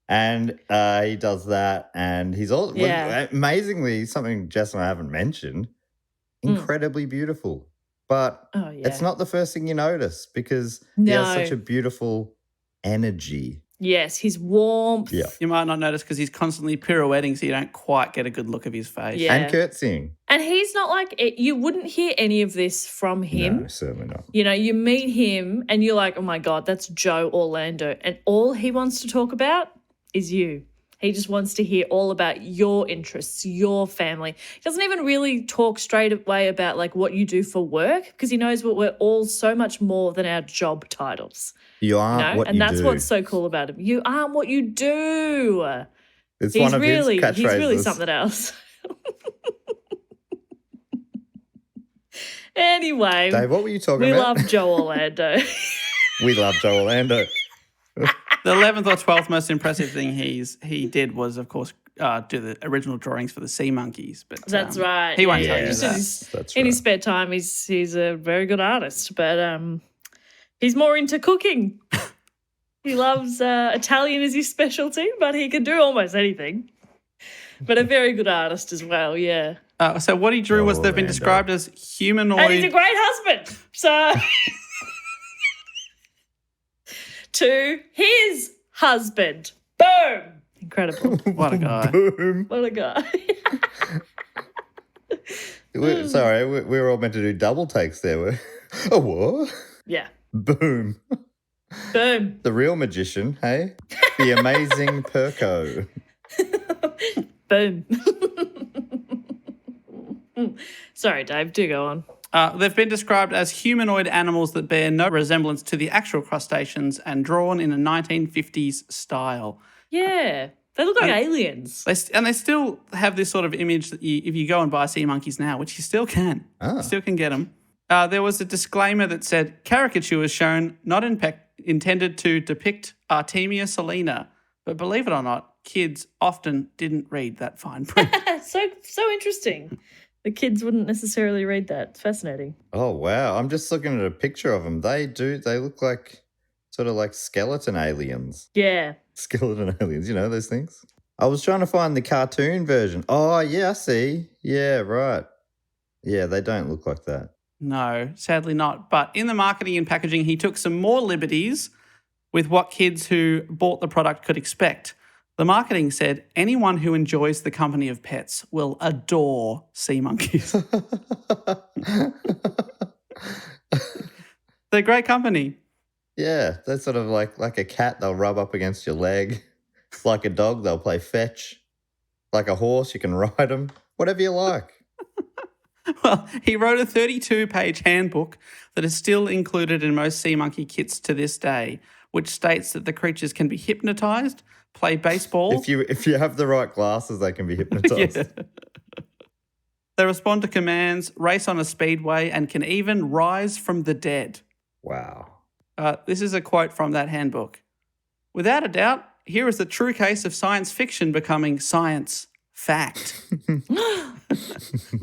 [SPEAKER 3] And he does that, and he's also amazingly something Jess and I haven't mentioned. Incredibly beautiful, but it's not the first thing you notice because he has such a beautiful energy.
[SPEAKER 2] Yes, his warmth.
[SPEAKER 3] Yeah,
[SPEAKER 1] You might not notice because he's constantly pirouetting, so you don't quite get a good look of his face.
[SPEAKER 2] Yeah.
[SPEAKER 3] and curtsying.
[SPEAKER 2] And he's not you wouldn't hear any of this from him.
[SPEAKER 3] No, certainly not.
[SPEAKER 2] You meet him and you're like, oh my God, that's Joe Orlando. And all he wants to talk about is you. He just wants to hear all about your interests, your family. He doesn't even really talk straight away about what you do for work because he knows we're all so much more than our job titles.
[SPEAKER 3] You aren't what
[SPEAKER 2] and
[SPEAKER 3] you
[SPEAKER 2] that's
[SPEAKER 3] do.
[SPEAKER 2] what's so cool about him. You aren't what you do.
[SPEAKER 3] It's one of his catchphrases.
[SPEAKER 2] He's really something else. Anyway,
[SPEAKER 3] Dave, what were you talking
[SPEAKER 2] we
[SPEAKER 3] about?
[SPEAKER 2] love Joe Orlando.
[SPEAKER 3] We love Joe Orlando.
[SPEAKER 1] The 11th or 12th most impressive thing he did was, of course, do the original drawings for the Sea Monkeys. But
[SPEAKER 2] That's right.
[SPEAKER 1] He won't
[SPEAKER 2] yeah,
[SPEAKER 1] tell
[SPEAKER 2] yeah.
[SPEAKER 1] you
[SPEAKER 2] Just
[SPEAKER 1] that.
[SPEAKER 3] That's
[SPEAKER 2] in his
[SPEAKER 3] right.
[SPEAKER 2] spare time, he's a very good artist, but he's more into cooking. He loves Italian is his specialty, but he can do almost anything. But a very good artist as well, yeah.
[SPEAKER 1] So what he drew was they've been
[SPEAKER 3] Orlando.
[SPEAKER 1] described as humanoid.
[SPEAKER 2] And he's a great husband. So to his husband. Boom. Incredible.
[SPEAKER 1] What a guy.
[SPEAKER 3] Boom.
[SPEAKER 2] What a guy.
[SPEAKER 3] Sorry, we were all meant to do double takes there. Oh, what?
[SPEAKER 2] Yeah.
[SPEAKER 3] Boom.
[SPEAKER 2] Boom.
[SPEAKER 3] The real magician, hey? The amazing Perko.
[SPEAKER 2] Boom. Sorry, Dave, do go on.
[SPEAKER 1] They've been described as humanoid animals that bear no resemblance to the actual crustaceans and drawn in a 1950s style.
[SPEAKER 2] Yeah. They look like aliens.
[SPEAKER 1] They still have this sort of image that if you go and buy sea monkeys now, which you still can, you still can get them. There was a disclaimer that said caricatures shown not intended to depict Artemia selena, but believe it or not, kids often didn't read that fine print.
[SPEAKER 2] So interesting. The kids wouldn't necessarily read that. It's fascinating.
[SPEAKER 3] Oh, wow. I'm just looking at a picture of them. They look like sort of like skeleton aliens.
[SPEAKER 2] Yeah.
[SPEAKER 3] Skeleton aliens, you know those things? I was trying to find the cartoon version. Oh, yeah, I see. Yeah, right. Yeah, they don't look like that.
[SPEAKER 1] No, sadly not. But in the marketing and packaging, he took some more liberties with what kids who bought the product could expect. The marketing said anyone who enjoys the company of pets will adore sea monkeys. They're great company.
[SPEAKER 3] Yeah, they're sort of like a cat, they'll rub up against your leg. Like a dog, they'll play fetch. Like a horse, you can ride them. Whatever you like.
[SPEAKER 1] Well, he wrote a 32-page handbook that is still included in most sea monkey kits to this day, which states that the creatures can be hypnotized, play baseball.
[SPEAKER 3] If you have the right glasses, they can be hypnotized.
[SPEAKER 1] Yeah. They respond to commands, race on a speedway, and can even rise from the dead.
[SPEAKER 3] Wow.
[SPEAKER 1] This is a quote from that handbook. Without a doubt, here is the true case of science fiction becoming science fact.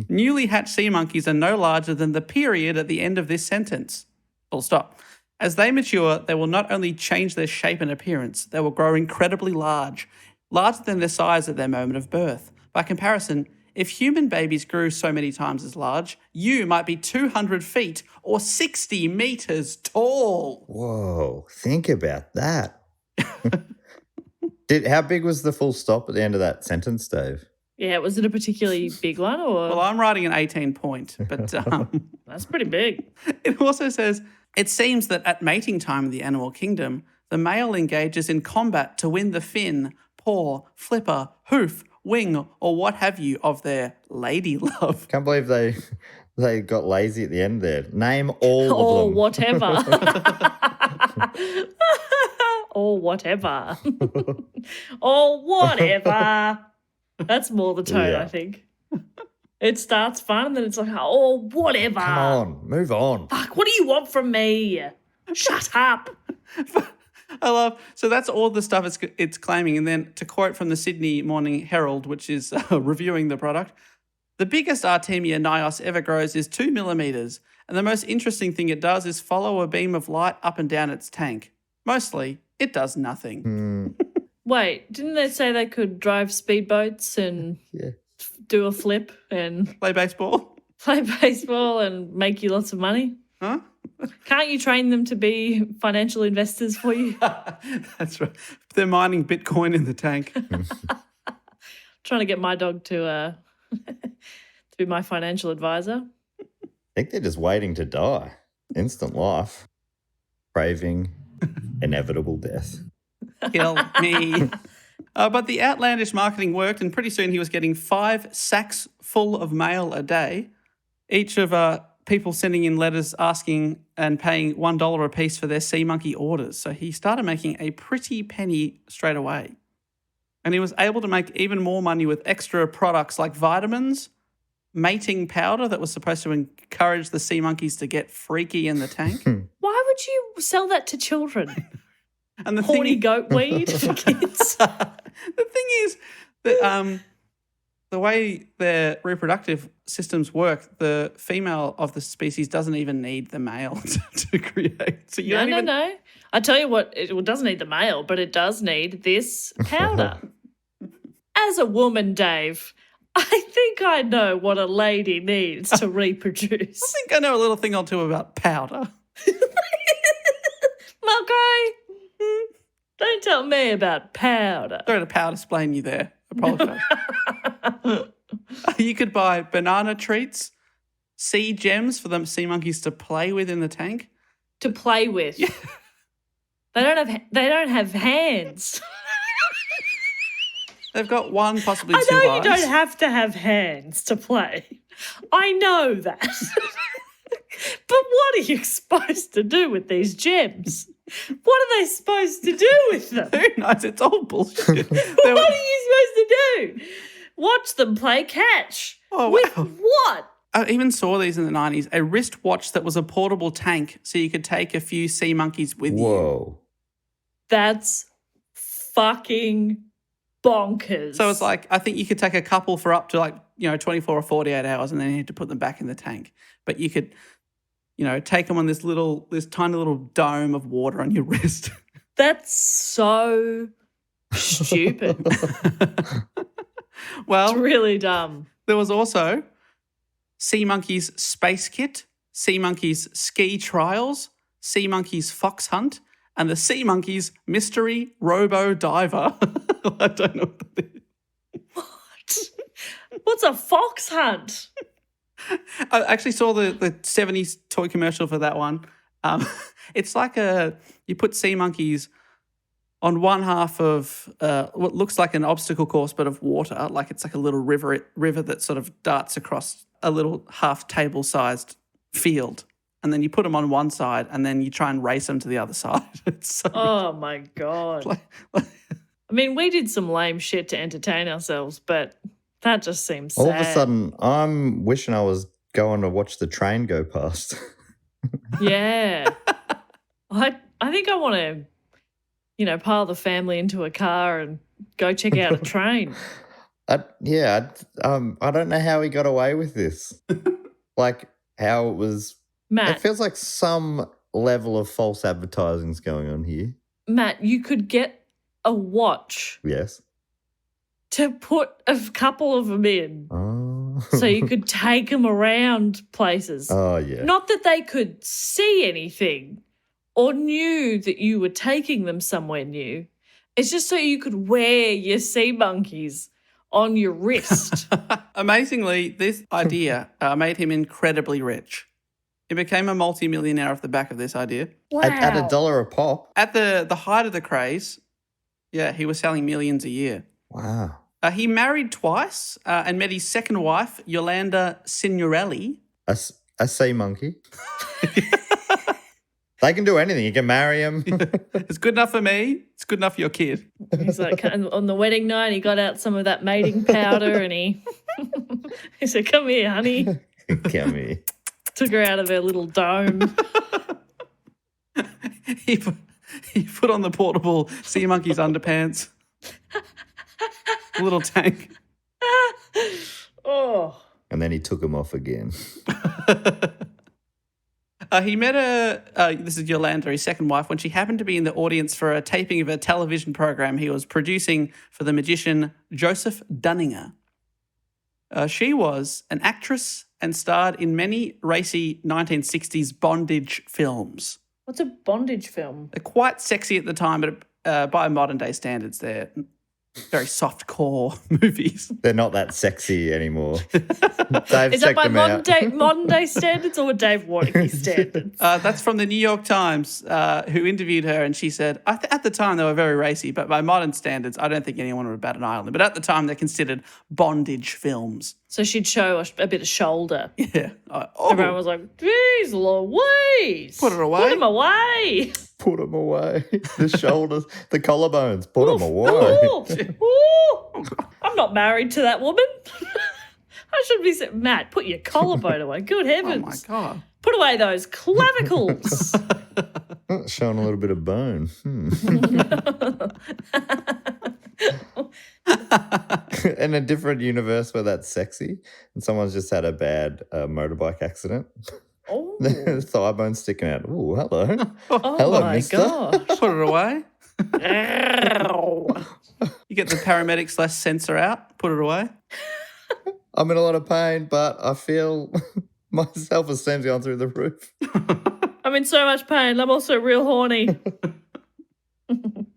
[SPEAKER 1] Newly hatched sea monkeys are no larger than the period at the end of this sentence. Full stop. As they mature, they will not only change their shape and appearance, they will grow incredibly large, larger than their size at their moment of birth. By comparison, if human babies grew so many times as large, you might be 200 feet or 60 meters tall.
[SPEAKER 3] Whoa, think about that. How big was the full stop at the end of that sentence, Dave?
[SPEAKER 2] Yeah, was it a particularly big one or?
[SPEAKER 1] Well, I'm writing an 18 point, but
[SPEAKER 2] That's pretty big.
[SPEAKER 1] it also says, it seems that at mating time in the animal kingdom, the male engages in combat to win the fin, paw, flipper, hoof, wing, or what have you of their lady love.
[SPEAKER 3] Can't believe they got lazy at the end there. Name all of
[SPEAKER 2] Or
[SPEAKER 3] them.
[SPEAKER 2] whatever. Or whatever. Or whatever. That's more the tone,
[SPEAKER 3] Yeah.
[SPEAKER 2] I think. It starts fun and then it's like, oh, whatever.
[SPEAKER 3] Come on, move on.
[SPEAKER 2] Fuck, what do you want from me? Shut up.
[SPEAKER 1] I love, so that's all the stuff it's claiming. And then to quote from the Sydney Morning Herald, which is reviewing the product, the biggest Artemia nios ever grows is 2 millimeters. And the most interesting thing it does is follow a beam of light up and down its tank. Mostly, it does nothing.
[SPEAKER 2] Wait, didn't they say they could drive speedboats and do a flip and
[SPEAKER 1] Play baseball?
[SPEAKER 2] play baseball and make you lots of money?
[SPEAKER 1] Huh?
[SPEAKER 2] Can't you train them to be financial investors for you?
[SPEAKER 1] That's right. They're mining Bitcoin in the tank.
[SPEAKER 2] Trying to get my dog to to be my financial advisor.
[SPEAKER 3] I think they're just waiting to die. Instant life. Craving inevitable death.
[SPEAKER 1] Kill me. But the outlandish marketing worked, and pretty soon he was getting 5 sacks full of mail a day. Each of people sending in letters asking and paying $1 a piece for their sea monkey orders. So he started making a pretty penny straight away. And he was able to make even more money with extra products like vitamins, mating powder that was supposed to encourage the sea monkeys to get freaky in the tank.
[SPEAKER 2] Why would you sell that to children?
[SPEAKER 1] And the
[SPEAKER 2] Horny
[SPEAKER 1] thing,
[SPEAKER 2] goat weed for kids?
[SPEAKER 1] the thing is that the way their reproductive systems work, the female of the species doesn't even need the male to create. So you don't even.
[SPEAKER 2] No. I tell you what, it doesn't need the male, but it does need this powder. As a woman, Dave, I think I know what a lady needs to reproduce.
[SPEAKER 1] I think I know a little thing or two about powder.
[SPEAKER 2] Mulgrew, don't tell me about powder.
[SPEAKER 1] Sorry to powder explain you there. Apologise. You could buy banana treats, sea gems for the sea monkeys to play with in the tank.
[SPEAKER 2] To play with.
[SPEAKER 1] Yeah.
[SPEAKER 2] They don't have hands.
[SPEAKER 1] They've got one, possibly
[SPEAKER 2] I
[SPEAKER 1] two
[SPEAKER 2] know
[SPEAKER 1] eyes.
[SPEAKER 2] you don't have to have hands to play. I know that. But what are you supposed to do with these gems? What are they supposed to do with them?
[SPEAKER 1] Who knows? It's all bullshit.
[SPEAKER 2] What are you supposed to do? Watch them play catch.
[SPEAKER 1] Oh,
[SPEAKER 2] with
[SPEAKER 1] wow.
[SPEAKER 2] what?
[SPEAKER 1] I even saw these in the 90s, a wristwatch that was a portable tank so you could take a few sea monkeys with you.
[SPEAKER 3] Whoa.
[SPEAKER 2] That's fucking bonkers.
[SPEAKER 1] So it's like, I think you could take a couple for up to 24 or 48 hours and then you had to put them back in the tank. But you could, take them on this tiny little dome of water on your wrist.
[SPEAKER 2] That's so stupid.
[SPEAKER 1] Well,
[SPEAKER 2] It's really dumb.
[SPEAKER 1] there was also Sea Monkeys Space Kit, Sea Monkeys Ski Trials, Sea Monkeys Fox Hunt, and the Sea Monkeys Mystery Robo Diver. I don't know what that is.
[SPEAKER 2] What? What's a fox hunt?
[SPEAKER 1] I actually saw the 70s toy commercial for that one. It's like you put sea monkeys on one half of what looks like an obstacle course, but of water. Like it's like a little river that sort of darts across a little half table-sized field. And then you put them on one side and then you try and race them to the other side. It's so
[SPEAKER 2] Oh, my God. I mean, we did some lame shit to entertain ourselves, but that just seems sad.
[SPEAKER 3] All of a sudden, I'm wishing I was going to watch the train go past.
[SPEAKER 2] Yeah. I think I want to, pile the family into a car and go check out a train.
[SPEAKER 3] I don't know how he got away with this. Like how it was.
[SPEAKER 2] Matt,
[SPEAKER 3] It feels like some level of false advertising is going on here.
[SPEAKER 2] Matt, you could get a watch
[SPEAKER 3] Yes.
[SPEAKER 2] to put a couple of them in
[SPEAKER 3] Oh.
[SPEAKER 2] so you could take them around places.
[SPEAKER 3] Oh, yeah.
[SPEAKER 2] Not that they could see anything or knew that you were taking them somewhere new. It's just so you could wear your sea monkeys on your wrist.
[SPEAKER 1] Amazingly, this idea made him incredibly rich. He became a multi-millionaire off the back of this idea.
[SPEAKER 2] Wow.
[SPEAKER 3] At $1 a pop.
[SPEAKER 1] At the height of the craze, he was selling millions a year.
[SPEAKER 3] Wow.
[SPEAKER 1] He married twice and met his second wife, Yolanda Signorelli.
[SPEAKER 3] A sea monkey. They can do anything. You can marry them.
[SPEAKER 1] It's good enough for me. It's good enough for your kid.
[SPEAKER 2] He's like, on the wedding night, he got out some of that mating powder and he said, "Come here, honey."
[SPEAKER 3] Come here.
[SPEAKER 2] Took her out of her little dome.
[SPEAKER 1] He put on the portable sea monkey's underpants. Little tank.
[SPEAKER 2] Oh.
[SPEAKER 3] And then he took them off again.
[SPEAKER 1] He met this is Yolanda, his second wife, when she happened to be in the audience for a taping of a television program he was producing for the magician Joseph Dunninger. She was an actress and starred in many racy 1960s bondage films.
[SPEAKER 2] What's a bondage film?
[SPEAKER 1] They're quite sexy at the time, but by modern day standards, they're very soft core movies.
[SPEAKER 3] They're not that sexy anymore. Dave
[SPEAKER 2] Is that
[SPEAKER 3] checked
[SPEAKER 2] by
[SPEAKER 3] them out.
[SPEAKER 2] modern day standards or Dave Warnicky standards?
[SPEAKER 1] That's from the New York Times, who interviewed her, and she said, at the time they were very racy, but by modern standards, I don't think anyone would bat an eye on them. But at the time, they're considered bondage films.
[SPEAKER 2] So she'd show a bit of shoulder.
[SPEAKER 1] Yeah.
[SPEAKER 2] Everyone was like, "Geez Louise.
[SPEAKER 1] Put it away.
[SPEAKER 2] Put him away.
[SPEAKER 3] Put them away. The shoulders, the collarbones, put them away.
[SPEAKER 2] Ooh. I'm not married to that woman. I should be saying, Matt, put your collarbone away. Good
[SPEAKER 1] Oh,
[SPEAKER 2] heavens.
[SPEAKER 1] my God.
[SPEAKER 2] Put away those clavicles.
[SPEAKER 3] Showing a little bit of bone. In a different universe where that's sexy and someone's just had a bad motorbike accident.
[SPEAKER 2] Oh.
[SPEAKER 3] The thigh bone sticking out. Ooh, hello.
[SPEAKER 2] Oh
[SPEAKER 3] Hello,
[SPEAKER 2] my
[SPEAKER 3] mister.
[SPEAKER 2] gosh.
[SPEAKER 1] Put it away.
[SPEAKER 2] Ow.
[SPEAKER 1] You get the paramedics less sensor out. Put it away.
[SPEAKER 3] I'm in a lot of pain, but I feel my self-esteem's gone through the roof.
[SPEAKER 2] I'm in so much pain. I'm also real horny.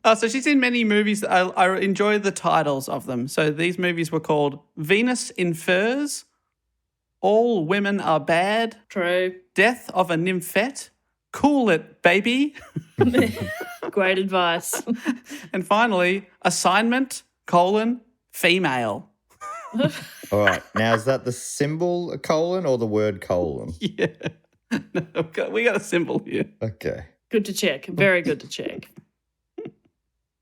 [SPEAKER 1] Oh, so she's in many movies. I enjoy the titles of them. So these movies were called Venus in Furs, All Women Are Bad,
[SPEAKER 2] True.
[SPEAKER 1] Death of a Nymphette, Cool It, Baby,
[SPEAKER 2] Great advice.
[SPEAKER 1] and finally, Assignment, Female.
[SPEAKER 3] All right. Now, is that the symbol a colon or the word colon?
[SPEAKER 1] Yeah. No, we got a symbol here.
[SPEAKER 3] Okay.
[SPEAKER 2] Good to check. Very good to check.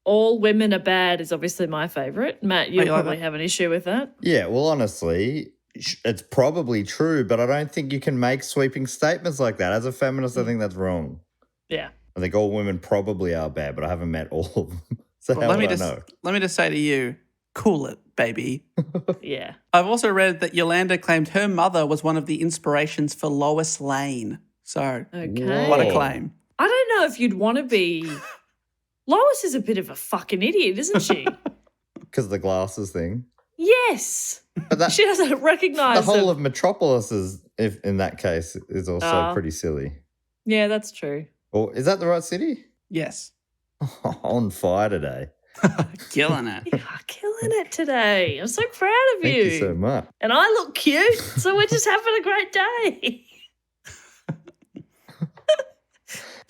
[SPEAKER 2] All women are bad is obviously my favourite. Matt, you'll
[SPEAKER 1] you like
[SPEAKER 2] probably
[SPEAKER 1] that?
[SPEAKER 2] have an issue with that.
[SPEAKER 3] Yeah, well, honestly, it's probably true, but I don't think you can make sweeping statements like that. As a feminist, I think that's wrong.
[SPEAKER 2] Yeah.
[SPEAKER 3] I think all women probably are bad, but I haven't met all of them. So
[SPEAKER 1] Well,
[SPEAKER 3] how would I know?
[SPEAKER 1] let me just say to you, cool it, baby.
[SPEAKER 2] Yeah.
[SPEAKER 1] I've also read that Yolanda claimed her mother was one of the inspirations for Lois Lane. So,
[SPEAKER 2] Okay.
[SPEAKER 1] what a
[SPEAKER 3] Whoa.
[SPEAKER 1] claim.
[SPEAKER 2] I don't know if you'd want to be. Lois is a bit of a fucking idiot, isn't she?
[SPEAKER 3] Because of the glasses thing.
[SPEAKER 2] Yes.
[SPEAKER 3] But that,
[SPEAKER 2] She doesn't
[SPEAKER 3] the
[SPEAKER 2] recognise
[SPEAKER 3] whole
[SPEAKER 2] them.
[SPEAKER 3] of Metropolis is, if in that case, is also pretty silly.
[SPEAKER 2] Yeah, that's true.
[SPEAKER 3] Or is that the right city?
[SPEAKER 1] Yes.
[SPEAKER 3] On fire today.
[SPEAKER 1] Killing it.
[SPEAKER 2] You are killing it today. I'm so proud of
[SPEAKER 3] Thank you so much.
[SPEAKER 2] And I look cute, so we're just having a great day.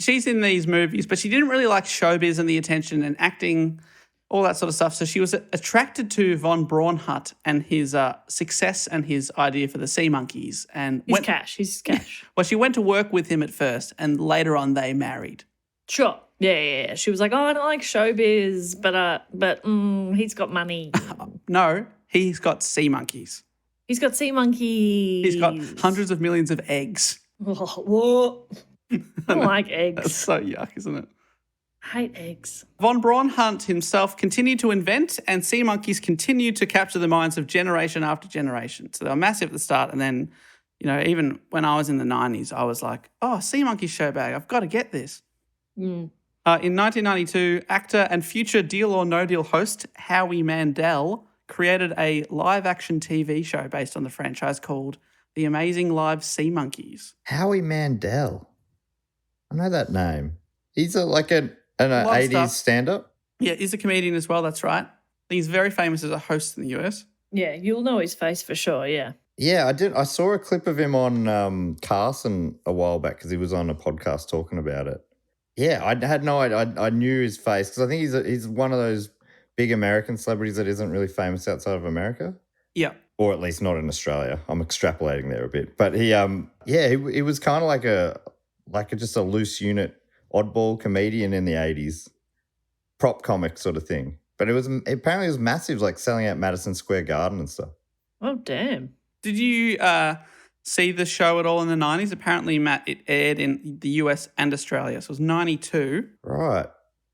[SPEAKER 1] She's in these movies, but she didn't really like showbiz and the attention and acting, all that sort of stuff. So she was attracted to von Braunhut and his success and his idea for the sea monkeys. And
[SPEAKER 2] He's cash. He's cash.
[SPEAKER 1] well, she went to work with him at first, and later on they married.
[SPEAKER 2] Sure. Yeah. She was like, "Oh, I don't like showbiz, but he's got money.
[SPEAKER 1] No, he's got sea monkeys.
[SPEAKER 2] He's got sea monkeys.
[SPEAKER 1] He's got hundreds of millions of eggs.
[SPEAKER 2] What? I don't like
[SPEAKER 1] That's
[SPEAKER 2] eggs.
[SPEAKER 1] so yuck, isn't it?
[SPEAKER 2] I hate eggs.
[SPEAKER 1] Von Braunhut himself continued to invent, and sea monkeys continued to capture the minds of generation after generation. So they were massive at the start, and then, even when I was in the 90s, I was like, oh, sea monkey show bag, I've got to get this.
[SPEAKER 2] Mm.
[SPEAKER 1] In 1992, actor and future Deal or No Deal host Howie Mandel created a live-action TV show based on the franchise called The Amazing Live Sea Monkeys.
[SPEAKER 3] Howie Mandel. I know that name. He's like an
[SPEAKER 1] lot of
[SPEAKER 3] 80s
[SPEAKER 1] stuff.
[SPEAKER 3] stand-up.
[SPEAKER 1] Yeah, he's a comedian as well, that's right. He's very famous as a host in the US.
[SPEAKER 2] Yeah, you'll know his face for sure. Yeah.
[SPEAKER 3] Yeah, I did. I saw a clip of him on Carson a while back because he was on a podcast talking about it. Yeah, I had no idea. I knew his face because I think he's one of those big American celebrities that isn't really famous outside of America.
[SPEAKER 1] Yeah.
[SPEAKER 3] Or at least not in Australia. I'm extrapolating there a bit. But he was kind of like just a loose unit, oddball comedian in the 80s. Prop comic sort of thing. But apparently it was massive, like selling out Madison Square Garden and stuff.
[SPEAKER 2] Oh, damn.
[SPEAKER 1] Did you see the show at all in the 90s? Apparently, Matt, it aired in the US and Australia. So it was 92.
[SPEAKER 3] Right.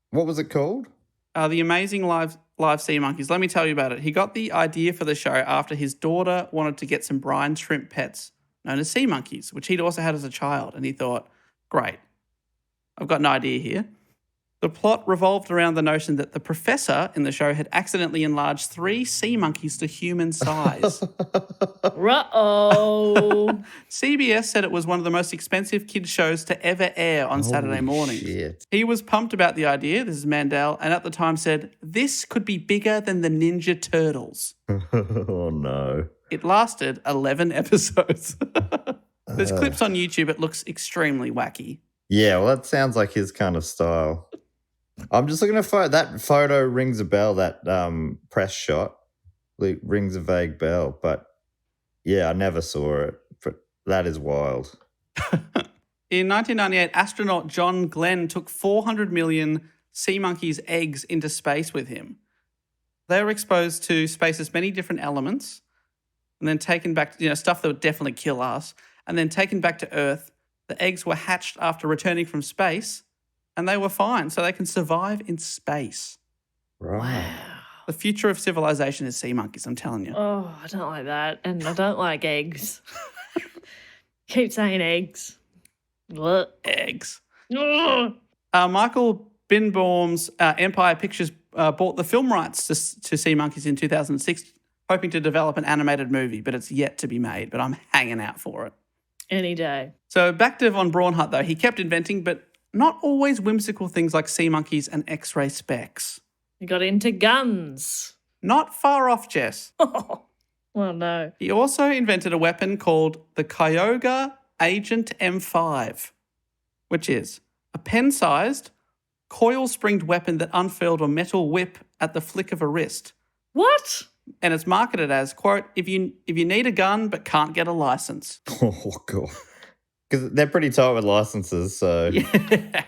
[SPEAKER 3] What was it called?
[SPEAKER 1] The Amazing Live Sea Monkeys. Let me tell you about it. He got the idea for the show after his daughter wanted to get some brine shrimp pets known as sea monkeys, which he'd also had as a child. And he thought, great, I've got an idea here. The plot revolved around the notion that the professor in the show had accidentally enlarged 3 sea monkeys to human size.
[SPEAKER 2] Uh-oh.
[SPEAKER 1] CBS said it was one of the most expensive kids shows to ever air on Saturday
[SPEAKER 3] Holy
[SPEAKER 1] mornings.
[SPEAKER 3] shit.
[SPEAKER 1] He was pumped about the idea, this is Mandel, and at the time said, this could be bigger than the Ninja Turtles.
[SPEAKER 3] Oh, no.
[SPEAKER 1] It lasted 11 episodes. There's clips on YouTube. It looks extremely wacky.
[SPEAKER 3] Yeah, well, that sounds like his kind of style. I'm just looking at that photo rings a bell, that press shot. It rings a vague bell, but yeah, I never saw it. But that is wild.
[SPEAKER 1] In 1998, astronaut John Glenn took 400 million sea monkeys' eggs into space with him. They were exposed to space's many different elements and then taken back, stuff that would definitely kill us, and then taken back to Earth. The eggs were hatched after returning from space, and they were fine, so they can survive in space.
[SPEAKER 3] Right.
[SPEAKER 2] Wow.
[SPEAKER 1] The future of civilization is sea monkeys, I'm telling you.
[SPEAKER 2] Oh, I don't like that. And I don't like eggs. Keep saying eggs. Ugh.
[SPEAKER 1] Eggs.
[SPEAKER 2] Ugh.
[SPEAKER 1] Michael Binbaum's Empire Pictures bought the film rights to Sea Monkeys in 2006, hoping to develop an animated movie, but it's yet to be made, but I'm hanging out for it.
[SPEAKER 2] Any day.
[SPEAKER 1] So back to von Braunhut, though. He kept inventing, but not always whimsical things like sea monkeys and X-ray specs.
[SPEAKER 2] He got into guns.
[SPEAKER 1] Not far off, Jess.
[SPEAKER 2] Oh no.
[SPEAKER 1] He also invented a weapon called the Kyogre Agent M5, which is a pen-sized, coil-springed weapon that unfurled a metal whip at the flick of a wrist.
[SPEAKER 2] What?
[SPEAKER 1] And it's marketed as, quote, if you need a gun but can't get a license.
[SPEAKER 3] Oh, God. Because they're pretty tight with licenses, so...
[SPEAKER 1] Yeah.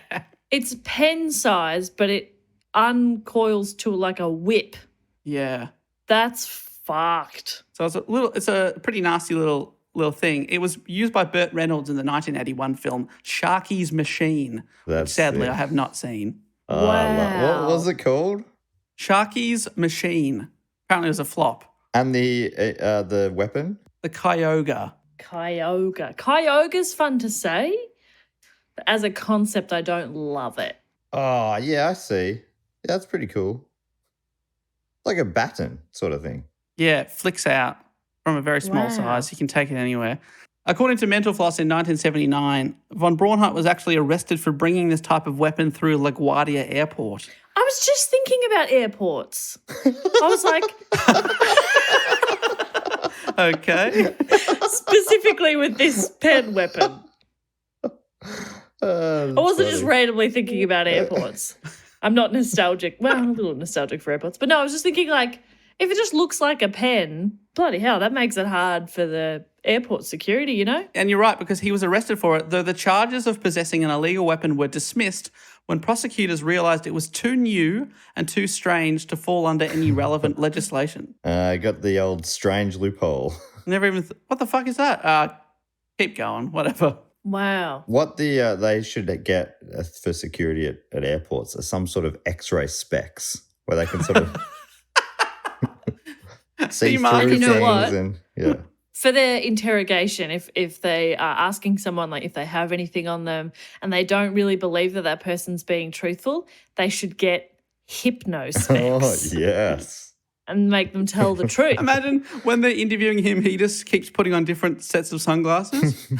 [SPEAKER 2] It's pen size, but it uncoils to like a whip.
[SPEAKER 1] Yeah.
[SPEAKER 2] That's fucked.
[SPEAKER 1] So it's a pretty nasty little thing. It was used by Burt Reynolds in the 1981 film Sharky's Machine, which sadly I have not seen.
[SPEAKER 2] Wow.
[SPEAKER 3] What was it called?
[SPEAKER 1] Sharky's Machine. Apparently it was a flop.
[SPEAKER 3] And the weapon?
[SPEAKER 1] The Kyogre.
[SPEAKER 2] Kyogre. Kyogre's fun to say, but as a concept, I don't love it.
[SPEAKER 3] Oh, yeah, I see. Yeah, that's pretty cool. Like a baton sort of thing.
[SPEAKER 1] Yeah, it flicks out from a very small size. You can take it anywhere. According to Mental Floss in 1979, von Braunhut was actually arrested for bringing this type of weapon through LaGuardia Airport.
[SPEAKER 2] I was just thinking about airports. I was like...
[SPEAKER 1] Okay.
[SPEAKER 2] Specifically with this pen weapon. I wasn't just
[SPEAKER 3] funny.
[SPEAKER 2] randomly thinking about airports. I'm not nostalgic. Well, I'm a little nostalgic for airports. But no, I was just thinking like, if it just looks like a pen, bloody hell, that makes it hard for the airport security, you know?
[SPEAKER 1] And you're right, because he was arrested for it, though the charges of possessing an illegal weapon were dismissed when prosecutors realised it was too new and too strange to fall under any relevant legislation.
[SPEAKER 3] I got the old strange loophole.
[SPEAKER 1] Never even what the fuck is that? Keep going, whatever.
[SPEAKER 2] Wow.
[SPEAKER 3] What they should get for security at airports are some sort of X-ray specs where they can sort of see through
[SPEAKER 1] And
[SPEAKER 2] you know
[SPEAKER 3] things
[SPEAKER 2] what?
[SPEAKER 3] and yeah.
[SPEAKER 2] For their interrogation, if they are asking someone like if they have anything on them and they don't really believe that person's being truthful, they should get hypno specs
[SPEAKER 3] Oh, yes.
[SPEAKER 2] and make them tell the truth.
[SPEAKER 1] Imagine when they're interviewing him, he just keeps putting on different sets of sunglasses.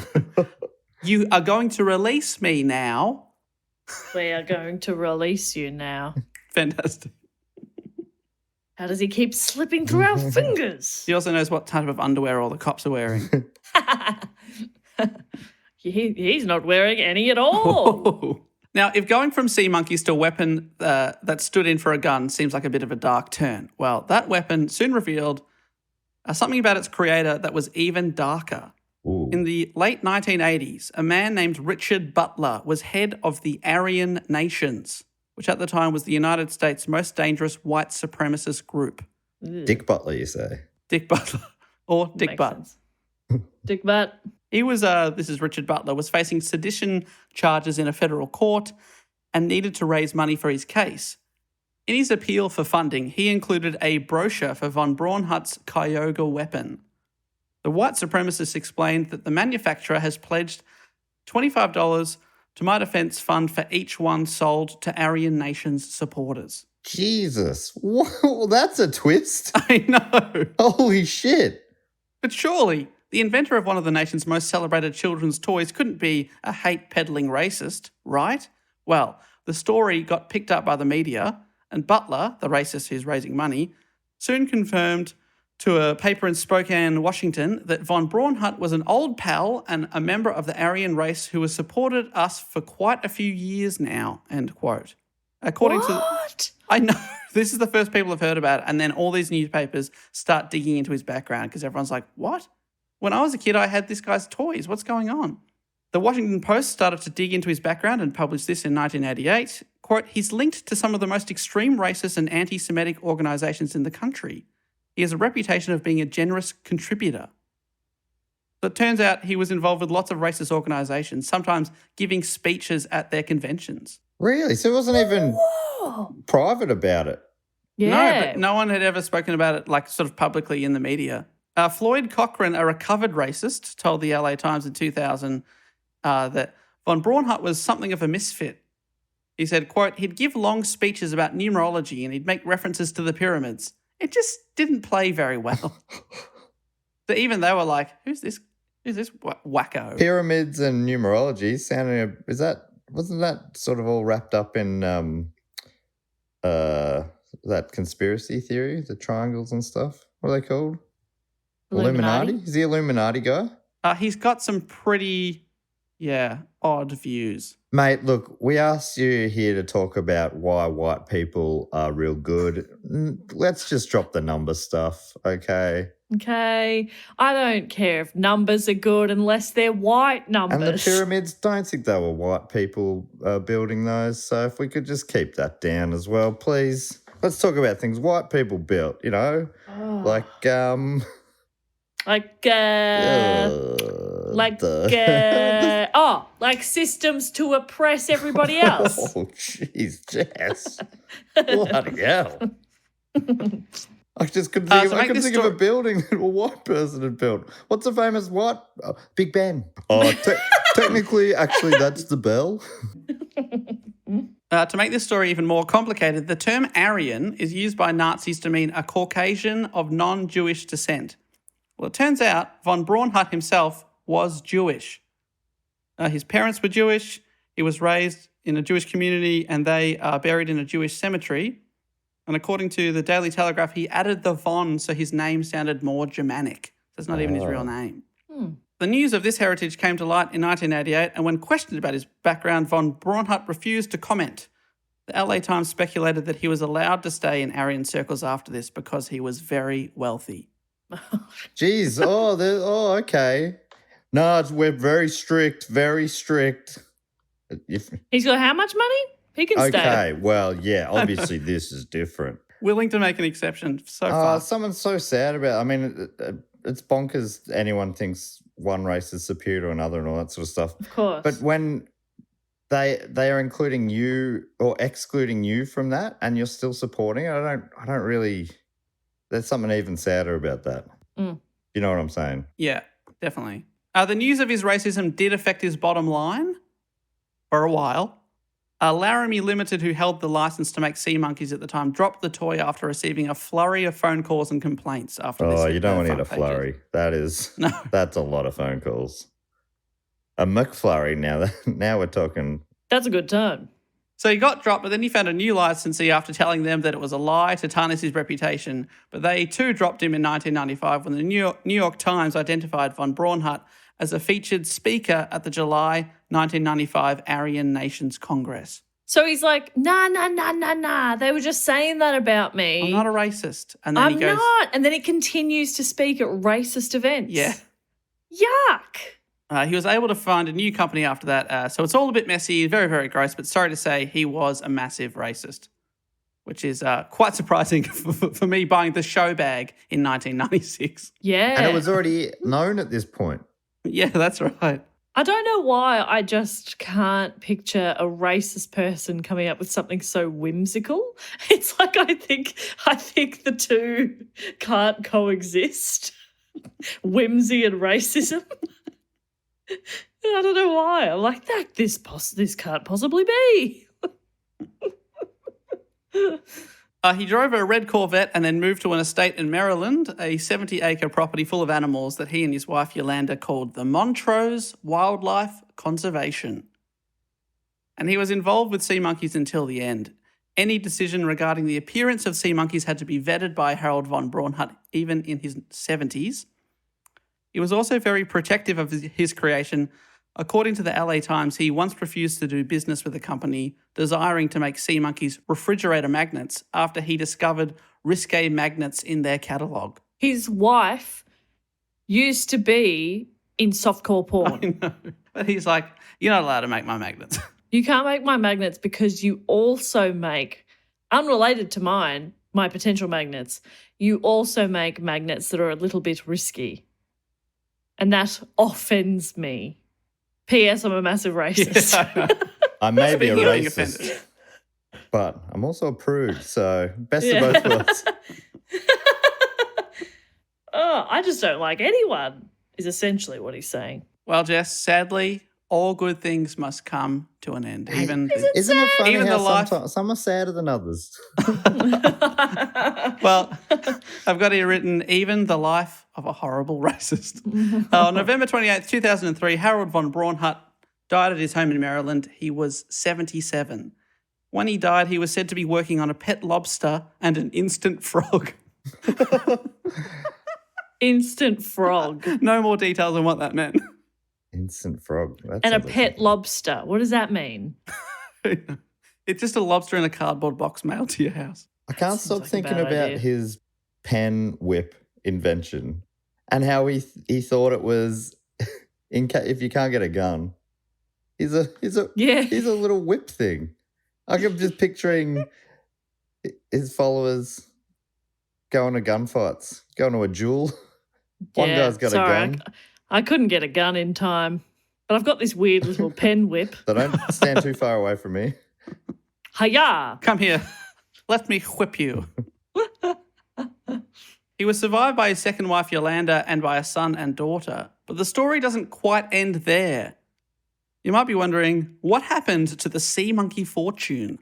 [SPEAKER 1] You are going to release me now.
[SPEAKER 2] We are going to release you now.
[SPEAKER 1] Fantastic.
[SPEAKER 2] How does he keep slipping through our fingers?
[SPEAKER 1] He also knows what type of underwear all the cops are wearing.
[SPEAKER 2] He's not wearing any at all.
[SPEAKER 1] Now, if going from sea monkeys to a weapon that stood in for a gun seems like a bit of a dark turn, well, that weapon soon revealed something about its creator that was even darker.
[SPEAKER 3] Ooh.
[SPEAKER 1] In the late 1980s, a man named Richard Butler was head of the Aryan Nations, which at the time was the United States' most dangerous white supremacist group.
[SPEAKER 3] Dick Butler, you say?
[SPEAKER 1] Dick Butler. Or Dick
[SPEAKER 2] Makes
[SPEAKER 1] Butt.
[SPEAKER 2] sense. Dick Butt.
[SPEAKER 1] He was, this is Richard Butler, was facing sedition charges in a federal court and needed to raise money for his case. In his appeal for funding, he included a brochure for von Braunhut's Kyogre weapon. The white supremacist explained that the manufacturer has pledged $25 to my defense fund for each one sold to Aryan Nations supporters.
[SPEAKER 3] Jesus. Well, that's a twist.
[SPEAKER 1] I know.
[SPEAKER 3] Holy shit.
[SPEAKER 1] But surely, the inventor of one of the nation's most celebrated children's toys couldn't be a hate-peddling racist, right? Well, the story got picked up by the media, and Butler, the racist who's raising money, soon confirmed to a paper in Spokane, Washington, that von Braunhut was an old pal and a member of the Aryan race who has supported us for quite a few years now, end quote. According to...
[SPEAKER 2] What?
[SPEAKER 1] I know. This is the first people have heard about it, and then all these newspapers start digging into his background because everyone's like, what? When I was a kid, I had this guy's toys. What's going on? The Washington Post started to dig into his background and published this in 1988. Quote, he's linked to some of the most extreme racist and anti-Semitic organisations in the country. He has a reputation of being a generous contributor. So it turns out he was involved with lots of racist organisations, sometimes giving speeches at their conventions.
[SPEAKER 3] Really? So it wasn't even
[SPEAKER 2] Whoa.
[SPEAKER 3] private about it?
[SPEAKER 2] Yeah.
[SPEAKER 1] No, but no one had ever spoken about it like sort of publicly in the media. Floyd Cochran, a recovered racist, told the LA Times in 2000 that Von Braunhut was something of a misfit. He said, quote, he'd give long speeches about numerology and he'd make references to the pyramids. It just didn't play very well. So even they were like, who's this wacko?
[SPEAKER 3] Pyramids and numerology wasn't that sort of all wrapped up in that conspiracy theory, the triangles and stuff? What are they called? Illuminati? Is he Illuminati guy?
[SPEAKER 1] He's got some pretty, odd views.
[SPEAKER 3] Mate, look, we asked you here to talk about why white people are real good. Let's just drop the number stuff, okay?
[SPEAKER 2] Okay. I don't care if numbers are good unless they're white numbers.
[SPEAKER 3] And the pyramids, don't think they were white people building those. So if we could just keep that down as well, please. Let's talk about things white people built, like
[SPEAKER 2] like systems to oppress everybody else.
[SPEAKER 3] Oh, jeez, Jess. Bloody hell. I just couldn't think of a building that a white person had built. What's a famous white? Big Ben. Oh, technically, actually, that's the bell.
[SPEAKER 1] To make this story even more complicated, the term Aryan is used by Nazis to mean a Caucasian of non-Jewish descent. Well, it turns out von Braunhut himself was Jewish. His parents were Jewish. He was raised in a Jewish community and they are buried in a Jewish cemetery. And according to the Daily Telegraph, he added the von so his name sounded more Germanic. So it's not even his real name. The news of this heritage came to light in 1988, and when questioned about his background, von Braunhut refused to comment. The LA Times speculated that he was allowed to stay in Aryan circles after this because he was very wealthy.
[SPEAKER 3] Jeez, okay. No, we're very strict, very strict.
[SPEAKER 2] He's got how much money? He can stay.
[SPEAKER 3] Okay, well, yeah, obviously this is different.
[SPEAKER 1] Willing to make an exception so far.
[SPEAKER 3] Someone's so sad about it. I mean, it's bonkers anyone thinks one race is superior to another and all that sort of stuff.
[SPEAKER 2] Of course.
[SPEAKER 3] But when they are including you or excluding you from that and you're still supporting it, I don't really... There's something even sadder about that. You know what I'm saying?
[SPEAKER 1] Yeah, definitely. The news of his racism did affect his bottom line for a while. Laramie Limited, who held the license to make sea monkeys at the time, dropped the toy after receiving a flurry of phone calls and complaints after this.
[SPEAKER 3] Oh, you don't want to hit a flurry. That's a lot of phone calls. A McFlurry now we're talking.
[SPEAKER 2] That's a good term.
[SPEAKER 1] So he got dropped, but then he found a new licensee after telling them that it was a lie to tarnish his reputation. But they too dropped him in 1995 when the New York Times identified von Braunhut as a featured speaker at the July 1995 Aryan Nations Congress.
[SPEAKER 2] So he's like, nah. They were just saying that about me.
[SPEAKER 1] I'm not a racist. And then
[SPEAKER 2] I'm not. And then he continues to speak at racist events.
[SPEAKER 1] Yeah.
[SPEAKER 2] Yuck.
[SPEAKER 1] He was able to find a new company after that. So it's all a bit messy, very, very gross, but sorry to say he was a massive racist, which is quite surprising for me buying the show bag in 1996.
[SPEAKER 2] Yeah.
[SPEAKER 3] And it was already known at this point.
[SPEAKER 1] Yeah, that's right.
[SPEAKER 2] I don't know why I just can't picture a racist person coming up with something so whimsical. It's like I think the two can't coexist. Whimsy and racism. I don't know why. I'm like, this can't possibly be.
[SPEAKER 1] He drove a red Corvette and then moved to an estate in Maryland, a 70-acre property full of animals that he and his wife Yolanda called the Montrose Wildlife Conservation. And he was involved with sea monkeys until the end. Any decision regarding the appearance of sea monkeys had to be vetted by Harold von Braunhut, even in his 70s. He was also very protective of his creation. According to the LA Times, he once refused to do business with a company desiring to make sea monkeys refrigerator magnets after he discovered risque magnets in their catalogue.
[SPEAKER 2] His wife used to be in softcore porn.
[SPEAKER 1] I know. But he's like, you're not allowed to make my magnets.
[SPEAKER 2] You can't make my magnets because you also make, unrelated to mine, my potential magnets, you also make magnets that are a little bit risky. And that offends me. P.S. I'm a massive racist.
[SPEAKER 1] Yeah,
[SPEAKER 3] I may be a
[SPEAKER 1] Speaking of
[SPEAKER 3] racist,
[SPEAKER 1] offended.
[SPEAKER 3] but I'm also a prude, so best of both worlds.
[SPEAKER 2] I just don't like anyone, is essentially what he's saying.
[SPEAKER 1] Well, Jess, sadly, all good things must come to an end. Even
[SPEAKER 3] Isn't it funny
[SPEAKER 1] Even
[SPEAKER 3] how
[SPEAKER 1] the life-
[SPEAKER 3] sometimes some are sadder than others?
[SPEAKER 1] Well, I've got here written, even the life of a horrible racist. On November 28th, 2003, Harold von Braunhut died at his home in Maryland. He was 77. When he died, he was said to be working on a pet lobster and an instant frog.
[SPEAKER 2] Instant frog.
[SPEAKER 1] No more details on what that meant.
[SPEAKER 3] Instant frog. That
[SPEAKER 2] And a
[SPEAKER 3] sounds like
[SPEAKER 2] pet
[SPEAKER 3] something.
[SPEAKER 2] lobster. What does that mean?
[SPEAKER 1] It's just a lobster in a cardboard box mailed to your house.
[SPEAKER 3] I can't
[SPEAKER 2] Seems
[SPEAKER 3] stop
[SPEAKER 2] like a
[SPEAKER 3] thinking
[SPEAKER 2] bad
[SPEAKER 3] about
[SPEAKER 2] idea.
[SPEAKER 3] his pen whip invention and how he thought it was if you can't get a gun. He's a
[SPEAKER 2] Yeah.
[SPEAKER 3] he's a little whip thing. I'm just picturing his followers going to gunfights, going to a duel. One
[SPEAKER 2] Yeah,
[SPEAKER 3] guy's got
[SPEAKER 2] sorry,
[SPEAKER 3] a gun.
[SPEAKER 2] I couldn't get a gun in time, but I've got this weird little pen whip.
[SPEAKER 3] They don't stand too far away from me.
[SPEAKER 2] Hiya!
[SPEAKER 1] Come here. Let me whip you. He was survived by his second wife, Yolanda, and by a son and daughter. But the story doesn't quite end there. You might be wondering, what happened to the sea monkey fortune?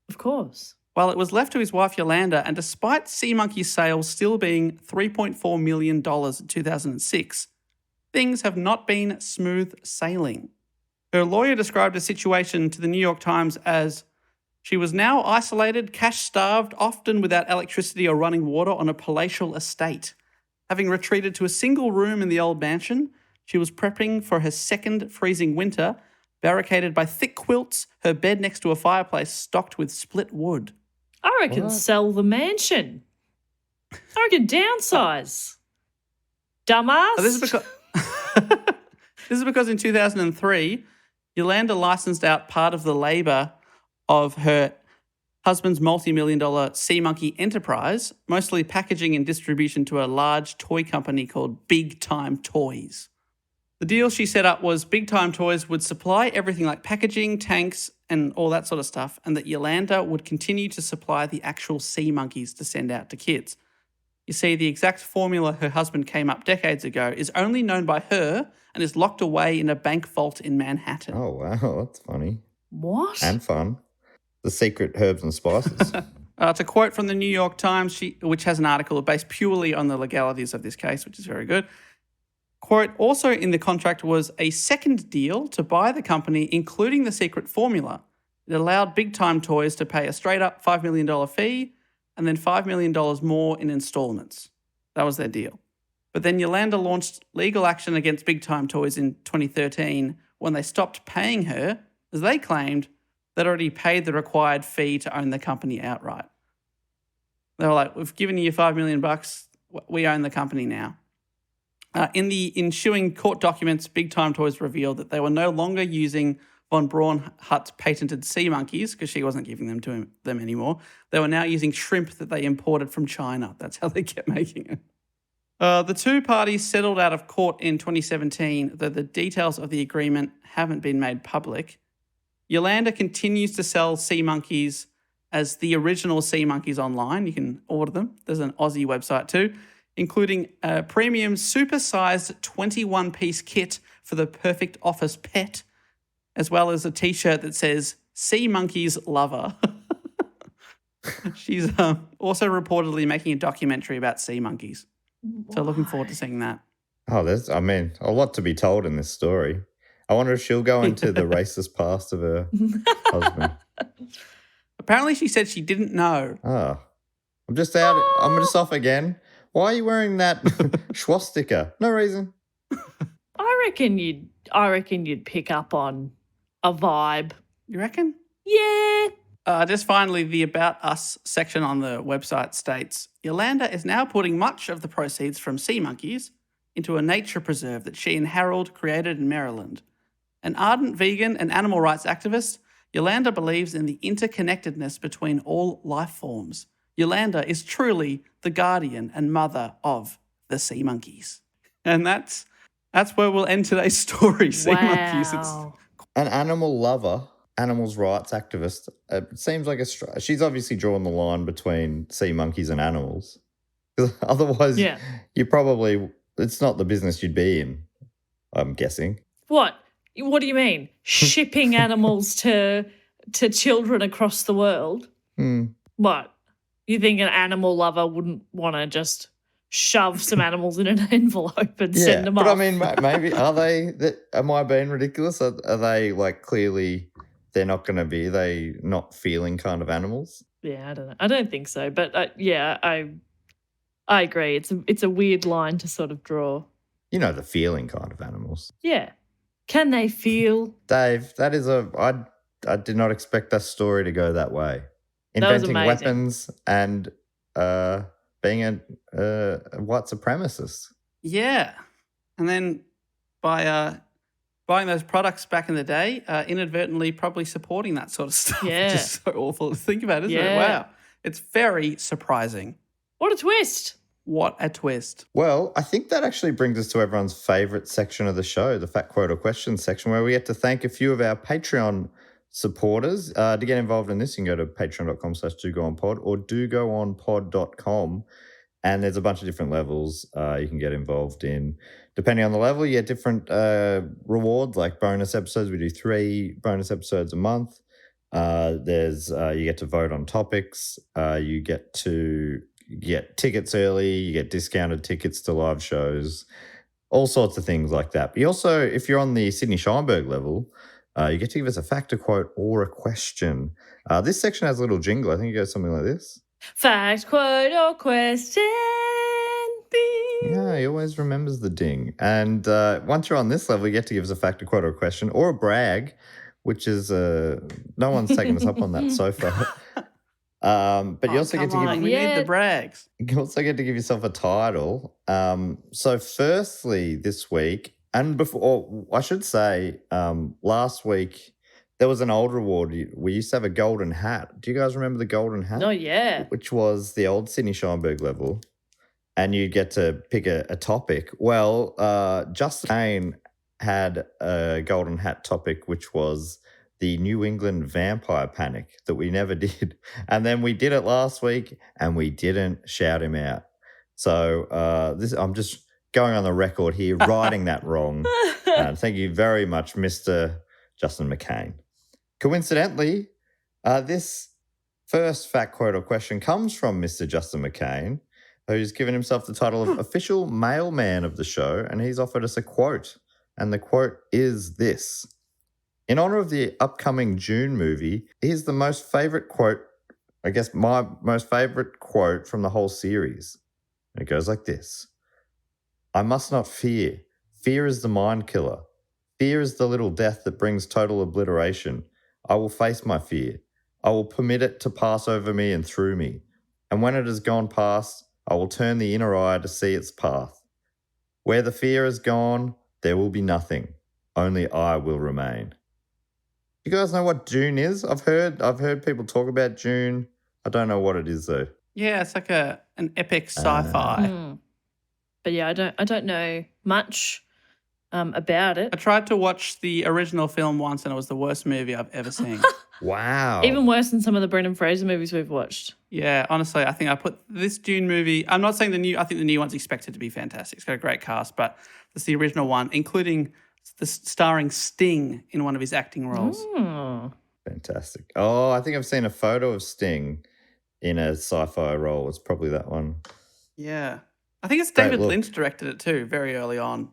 [SPEAKER 2] Of course.
[SPEAKER 1] Well, it was left to his wife, Yolanda, and despite sea monkey sales still being $3.4 million in 2006, things have not been smooth sailing. Her lawyer described the situation to the New York Times as she was now isolated, cash-starved, often without electricity or running water on a palatial estate. Having retreated to a single room in the old mansion, she was prepping for her second freezing winter, barricaded by thick quilts, her bed next to a fireplace stocked with split wood.
[SPEAKER 2] I reckon
[SPEAKER 3] What?
[SPEAKER 2] sell the mansion. I reckon downsize. Dumbass.
[SPEAKER 1] Oh, this is because in 2003, Yolanda licensed out part of the labour of her husband's multi-million-dollar sea monkey enterprise, mostly packaging and distribution to a large toy company called Big Time Toys. The deal she set up was Big Time Toys would supply everything like packaging, tanks, and all that sort of stuff, and that Yolanda would continue to supply the actual sea monkeys to send out to kids. You see, the exact formula her husband came up decades ago is only known by her and is locked away in a bank vault in Manhattan.
[SPEAKER 3] Oh, wow. That's funny.
[SPEAKER 2] What?
[SPEAKER 3] And fun. The secret herbs and spices.
[SPEAKER 1] To quote from the New York Times, which has an article based purely on the legalities of this case, which is very good. Quote, also in the contract was a second deal to buy the company, including the secret formula. It allowed Big Time Toys to pay a straight up $5 million fee and then $5 million more in installments. That was their deal. But then Yolanda launched legal action against Big Time Toys in 2013 when they stopped paying her, as they claimed they'd already paid the required fee to own the company outright. They were like, we've given you $5 million, we own the company now. In the ensuing court documents, Big Time Toys revealed that they were no longer using von Braunhut's patented sea monkeys, because she wasn't giving them to them anymore. They were now using shrimp that they imported from China. That's how they kept making it. The two parties settled out of court in 2017, though the details of the agreement haven't been made public. Yolanda continues to sell sea monkeys as the original sea monkeys online. You can order them. There's an Aussie website too, including a premium super-sized 21-piece kit for the perfect office pet, as well as a T-shirt that says, Sea Monkeys Lover. She's also reportedly making a documentary about sea monkeys. So looking forward to seeing that.
[SPEAKER 3] Oh, there's, I mean, a lot to be told in this story. I wonder if she'll go into the racist past of her husband.
[SPEAKER 1] Apparently she said she didn't know.
[SPEAKER 3] Oh, I'm just out. I'm just off again. Why are you wearing that swastika? No reason.
[SPEAKER 2] I reckon you'd pick up on a vibe.
[SPEAKER 1] You reckon?
[SPEAKER 2] Yeah.
[SPEAKER 1] Just finally, the About Us section on the website states, Yolanda is now putting much of the proceeds from sea monkeys into a nature preserve that she and Harold created in Maryland. An ardent vegan and animal rights activist, Yolanda believes in the interconnectedness between all life forms. Yolanda is truly the guardian and mother of the sea monkeys. And that's where we'll end today's story, sea monkeys.
[SPEAKER 2] Wow.
[SPEAKER 3] An animal lover, animals rights activist. It seems like she's obviously drawn the line between sea monkeys and animals. 'Cause otherwise,
[SPEAKER 2] Yeah.
[SPEAKER 3] you probably, it's not the business you'd be in, I'm guessing.
[SPEAKER 2] What? What do you mean? Shipping animals to children across the world? What? You think an animal lover wouldn't want to just shove some animals in an envelope and send them off?
[SPEAKER 3] But I mean, maybe are they? Am I being ridiculous? Are they like clearly they're not going to be? Are they not feeling kind of animals?
[SPEAKER 2] Yeah, I don't know. I don't think so. But I agree. It's a weird line to sort of draw.
[SPEAKER 3] You know, the feeling kind of animals.
[SPEAKER 2] Yeah. Can they feel?
[SPEAKER 3] Dave, that is I did not expect that story to go that way.
[SPEAKER 2] That was
[SPEAKER 3] Inventing
[SPEAKER 2] amazing.
[SPEAKER 3] weapons and being a white supremacist.
[SPEAKER 1] Yeah. And then by buying those products back in the day, inadvertently probably supporting that sort of stuff.
[SPEAKER 2] Yeah.
[SPEAKER 1] Which is so awful to think about, isn't it?
[SPEAKER 2] Yeah.
[SPEAKER 1] Wow. It's very surprising.
[SPEAKER 2] What a twist.
[SPEAKER 1] What a twist.
[SPEAKER 3] Well, I think that actually brings us to everyone's favourite section of the show, the Fat Quote or Questions section, where we get to thank a few of our Patreon supporters. To get involved in this, you can go to patreon.com/dogoonpod or dogoonpod.com. And there's a bunch of different levels you can get involved in. Depending on the level, you get different rewards, like bonus episodes. We do 3 bonus episodes a month. There's you get to vote on topics. You get to get tickets early. You get discounted tickets to live shows. All sorts of things like that. But you also, if you're on the Sydney Scheinberg level, you get to give us a fact, a quote, or a question. This section has a little jingle. I think it goes something like this.
[SPEAKER 2] Fact, quote, or question. Ding.
[SPEAKER 3] Yeah, he always remembers the ding. And once you're on this level, you get to give us a fact, a quote, or a question, or a brag, which is no one's taken us up on that so far. But you also get to give
[SPEAKER 1] we need the brags.
[SPEAKER 3] you also get to give yourself a title. So firstly, this week, and before, I should say, last week, there was an old reward. We used to have a golden hat. Do you guys remember the golden hat?
[SPEAKER 2] Oh, yeah.
[SPEAKER 3] Which was the old Sydney Scheinberg level. And you get to pick a topic. Well, Justin Kane had a golden hat topic, which was the New England vampire panic that we never did. And then we did it last week and we didn't shout him out. So I'm just going on the record here, writing that wrong. Thank you very much, Mr. Justin McCain. Coincidentally, this first fact, quote, or question comes from Mr. Justin McCain, who's given himself the title of official mailman of the show, and he's offered us a quote. And the quote is this. In honor of the upcoming June movie, here's the most favorite quote, I guess my most favorite quote from the whole series. And it goes like this. I must not fear. Fear is the mind killer. Fear is the little death that brings total obliteration. I will face my fear. I will permit it to pass over me and through me. And when it has gone past, I will turn the inner eye to see its path. Where the fear is gone, there will be nothing. Only I will remain. You guys know what June is? I've heard people talk about June. I don't know what it is though.
[SPEAKER 1] Yeah, it's like an epic sci-fi.
[SPEAKER 2] But yeah, I don't know much about it.
[SPEAKER 1] I tried to watch the original film once and it was the worst movie I've ever seen.
[SPEAKER 3] Wow.
[SPEAKER 2] Even worse than some of the Brendan Fraser movies we've watched.
[SPEAKER 1] Yeah, honestly, I think I put this Dune movie, I'm not saying I think the new one's expected to be fantastic. It's got a great cast, but it's the original one, including starring Sting in one of his acting roles.
[SPEAKER 3] Fantastic. Oh, I think I've seen a photo of Sting in a sci-fi role. It's probably that one.
[SPEAKER 1] Yeah. I think it's David Lynch directed it too, very early on.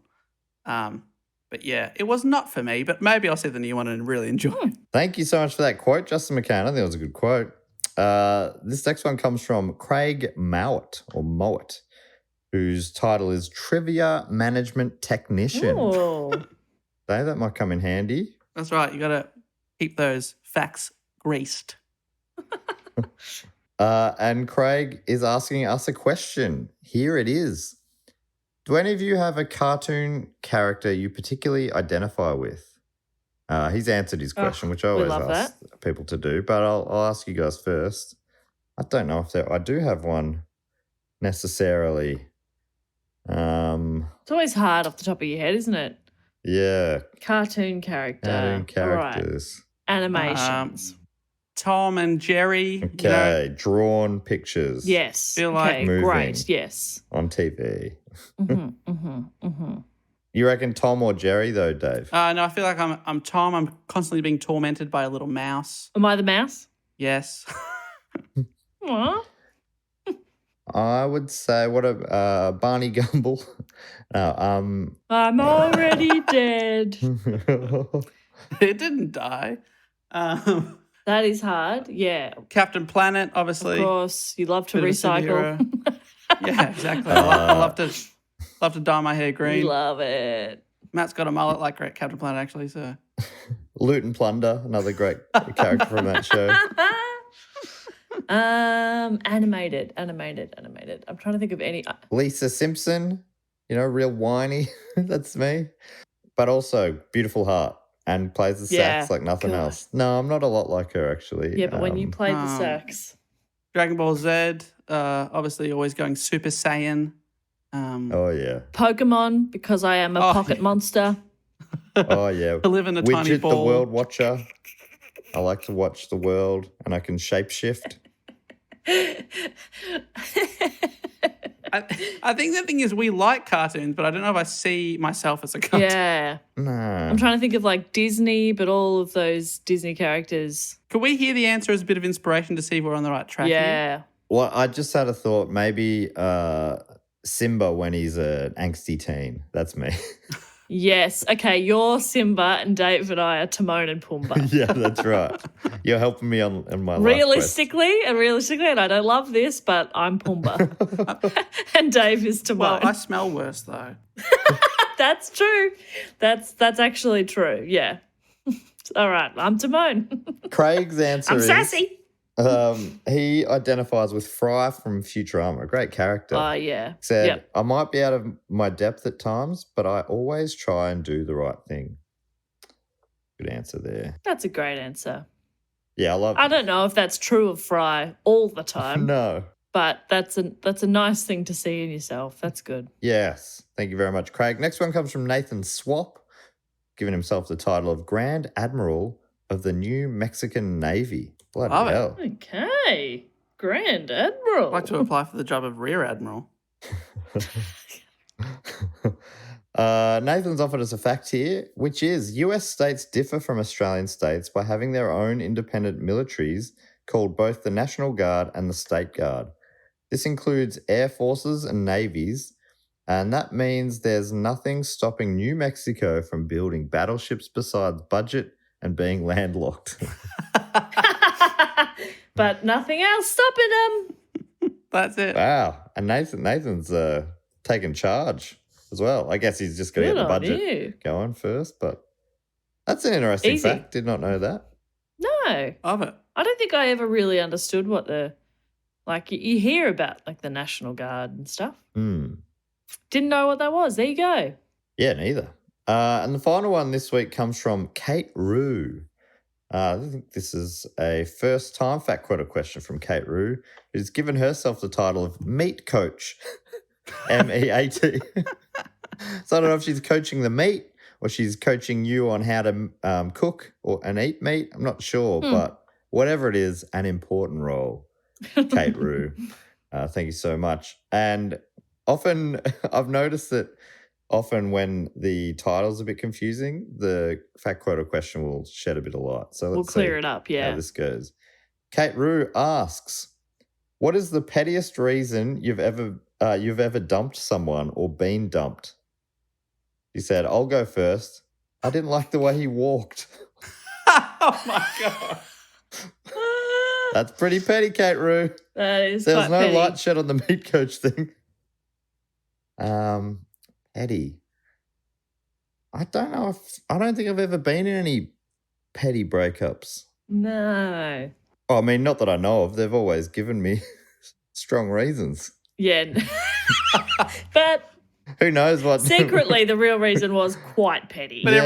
[SPEAKER 1] But yeah, it was not for me, but maybe I'll see the new one and really enjoy it.
[SPEAKER 3] Thank you so much for that quote, Justin McCann. I think it was a good quote. This next one comes from Craig Mowat, whose title is Trivia Management Technician. Dave, that might come in handy.
[SPEAKER 1] That's right. You got to keep those facts greased.
[SPEAKER 3] And Craig is asking us a question. Here it is. Do any of you have a cartoon character you particularly identify with? He's answered his question, which I always ask people to do, but I'll ask you guys first. I don't know if I do have one necessarily.
[SPEAKER 2] It's always hard off the top of your head, isn't it?
[SPEAKER 3] Yeah.
[SPEAKER 2] Cartoon character.
[SPEAKER 3] Cartoon characters.
[SPEAKER 2] Right. Animations.
[SPEAKER 1] Tom and Jerry.
[SPEAKER 3] Okay, drawn pictures.
[SPEAKER 2] Yes.
[SPEAKER 1] Feel like
[SPEAKER 2] okay, great. Yes.
[SPEAKER 3] On TV. You reckon Tom or Jerry though, Dave?
[SPEAKER 1] No, I feel like I'm Tom. I'm constantly being tormented by a little mouse.
[SPEAKER 2] Am I the mouse?
[SPEAKER 1] Yes.
[SPEAKER 2] Aw.
[SPEAKER 3] I would say Barney Gumble. No,
[SPEAKER 2] I'm already dead.
[SPEAKER 1] It didn't die.
[SPEAKER 2] That is hard. Yeah.
[SPEAKER 1] Captain Planet, obviously.
[SPEAKER 2] Of course. You love to
[SPEAKER 1] Bit of a
[SPEAKER 2] recycle.
[SPEAKER 1] superhero. Yeah, exactly. I love to dye my hair green.
[SPEAKER 2] You love it.
[SPEAKER 1] Matt's got a mullet like Captain Planet, actually. So
[SPEAKER 3] Loot and Plunder, another great character from that show.
[SPEAKER 2] Animated. I'm trying to think of any.
[SPEAKER 3] Lisa Simpson, real whiny. That's me. But also beautiful heart and plays the sax like nothing else. No, I'm not a lot like her, actually.
[SPEAKER 2] Yeah, but when you played the sax.
[SPEAKER 1] Dragon Ball Z, obviously always going Super Saiyan.
[SPEAKER 3] Oh, yeah.
[SPEAKER 2] Pokemon, because I am a pocket monster.
[SPEAKER 3] Oh, yeah.
[SPEAKER 1] To live in a tiny
[SPEAKER 3] Widget,
[SPEAKER 1] ball.
[SPEAKER 3] the world watcher. I like to watch the world and I can shapeshift.
[SPEAKER 1] I think the thing is we like cartoons, but I don't know if I see myself as a cartoon.
[SPEAKER 2] Yeah.
[SPEAKER 3] No.
[SPEAKER 2] I'm trying to think of like Disney, but all of those Disney characters.
[SPEAKER 1] Could we hear the answer as a bit of inspiration to see if we're on the right track here?
[SPEAKER 2] Yeah.
[SPEAKER 3] Well, I just had a thought. Maybe Simba when he's an angsty teen. That's me.
[SPEAKER 2] Yes. Okay, you're Simba and Dave and I are Timon and Pumbaa.
[SPEAKER 3] Yeah, that's right. You're helping me on my life
[SPEAKER 2] Realistically, and I don't love this, but I'm Pumbaa. And Dave is Timon.
[SPEAKER 1] Well, I smell worse though.
[SPEAKER 2] That's true. That's actually true. Yeah. All right, I'm Timon.
[SPEAKER 3] Craig's answer
[SPEAKER 2] I'm
[SPEAKER 3] is
[SPEAKER 2] sassy.
[SPEAKER 3] he identifies with Fry from Futurama, a great character.
[SPEAKER 2] Oh, yeah.
[SPEAKER 3] Said, I might be out of my depth at times, but I always try and do the right thing. Good answer there.
[SPEAKER 2] That's a great answer.
[SPEAKER 3] Yeah, I love
[SPEAKER 2] I don't know if that's true of Fry all the time.
[SPEAKER 3] No.
[SPEAKER 2] But that's a nice thing to see in yourself. That's good.
[SPEAKER 3] Yes. Thank you very much, Craig. Next one comes from Nathan Swap, giving himself the title of Grand Admiral of the New Mexican Navy. Bloody
[SPEAKER 1] Love it.
[SPEAKER 3] hell.
[SPEAKER 2] Okay. Grand Admiral.
[SPEAKER 1] I'd like to apply for the job of Rear Admiral.
[SPEAKER 3] Nathan's offered us a fact here, which is US states differ from Australian states by having their own independent militaries called both the National Guard and the State Guard. This includes air forces and navies, and that means there's nothing stopping New Mexico from building battleships besides budget and being landlocked.
[SPEAKER 2] But nothing else stopping them.
[SPEAKER 1] That's it.
[SPEAKER 3] Wow. And Nathan's taken charge as well. I guess he's just going to get the budget going first, but that's an interesting fact. Did not know that.
[SPEAKER 2] No.
[SPEAKER 1] Love it.
[SPEAKER 2] I don't think I ever really understood what you hear about like the National Guard and stuff. Didn't know what that was. There you go.
[SPEAKER 3] Yeah, neither. And the final one this week comes from Kate Rue. I think this is a first-time fact quote question from Kate Rue, who's given herself the title of Meat Coach, MEAT. So I don't know if she's coaching the meat or she's coaching you on how to cook and eat meat. I'm not sure, but whatever it is, an important role. Kate Rue, thank you so much. And often I've noticed that when the title's a bit confusing, the fact quote or question will shed a bit of light. So
[SPEAKER 2] we'll clear it up, yeah.
[SPEAKER 3] How this goes. Kate Rue asks, what is the pettiest reason you've ever dumped someone or been dumped? She said, I'll go first. I didn't like the way he walked.
[SPEAKER 1] Oh, my God.
[SPEAKER 3] That's pretty petty, Kate Rue.
[SPEAKER 2] That is
[SPEAKER 3] There was no
[SPEAKER 2] petty.
[SPEAKER 3] light shed on the meat coach thing. Petty. I don't think I've ever been in any petty breakups.
[SPEAKER 2] No.
[SPEAKER 3] Oh, I mean, not that I know of. They've always given me strong reasons.
[SPEAKER 2] Yeah. But
[SPEAKER 3] Who knows what?
[SPEAKER 2] secretly, the real reason was quite petty.
[SPEAKER 1] But
[SPEAKER 3] Yeah.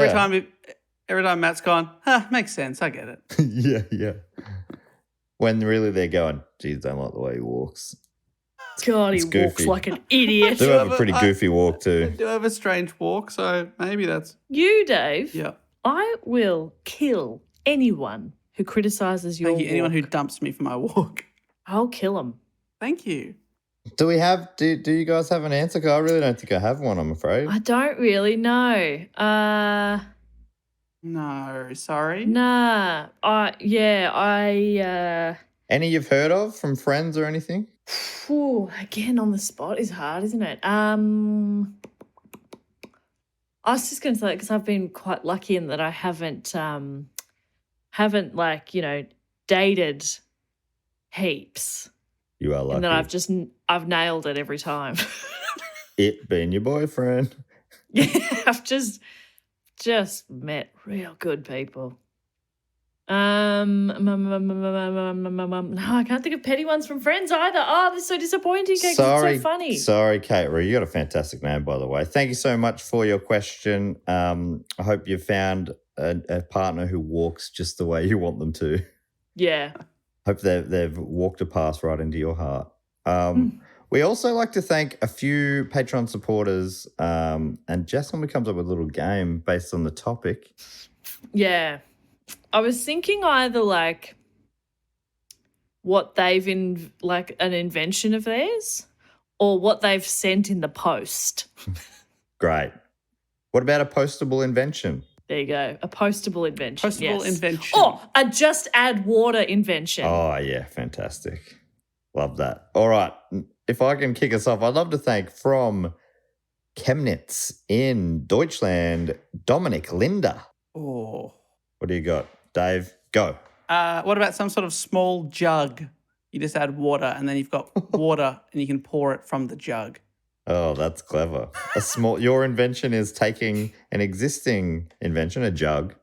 [SPEAKER 1] every time Matt's gone, makes sense. I get it.
[SPEAKER 3] Yeah. When really they're going, geez, don't like the way he walks.
[SPEAKER 2] God, he
[SPEAKER 3] It's
[SPEAKER 2] walks
[SPEAKER 3] goofy.
[SPEAKER 2] like an idiot.
[SPEAKER 3] Do have a pretty goofy walk
[SPEAKER 1] I
[SPEAKER 3] too.
[SPEAKER 1] do have a strange walk, so maybe that's...
[SPEAKER 2] You, Dave,
[SPEAKER 1] Yeah.
[SPEAKER 2] I will kill anyone who criticises your
[SPEAKER 1] Thank you. Anyone who
[SPEAKER 2] walk.
[SPEAKER 1] dumps me for my walk.
[SPEAKER 2] I'll kill him.
[SPEAKER 1] Thank you.
[SPEAKER 3] Do we have? Do you guys have an answer? 'Cause I really don't think I have one. I'm afraid.
[SPEAKER 2] I don't really know.
[SPEAKER 1] No, sorry.
[SPEAKER 2] Nah.
[SPEAKER 3] Any you've heard of from friends or anything?
[SPEAKER 2] Again, on the spot is hard, isn't it? I was just going to say, because I've been quite lucky in that I haven't dated heaps.
[SPEAKER 3] You are lucky.
[SPEAKER 2] And that I've nailed it every time.
[SPEAKER 3] It being your boyfriend.
[SPEAKER 2] Yeah, I've just met real good people. No, I can't think of petty ones from friends either. Oh, this is so disappointing. It's so funny.
[SPEAKER 3] Sorry, Kate Roo. You got a fantastic name, by the way. Thank you so much for your question. I hope you found a partner who walks just the way you want them to.
[SPEAKER 2] Yeah.
[SPEAKER 3] Hope they've walked a path right into your heart. We also like to thank a few Patreon supporters, and Jess normally comes up with a little game based on the topic.
[SPEAKER 2] Yeah. I was thinking either like what they've an invention of theirs or what they've sent in the post.
[SPEAKER 3] Great. What about a postable invention?
[SPEAKER 2] There you go. A postable invention.
[SPEAKER 1] Postable invention.
[SPEAKER 2] Oh, a just add water invention.
[SPEAKER 3] Oh, yeah. Fantastic. Love that. All right. If I can kick us off, I'd love to thank from Chemnitz in Deutschland, Dominic Linder.
[SPEAKER 1] Oh.
[SPEAKER 3] What do you got? Dave, go.
[SPEAKER 1] What about some sort of small jug? You just add water and then you've got water and you can pour it from the jug.
[SPEAKER 3] Oh, that's clever. Your invention is taking an existing invention, a jug,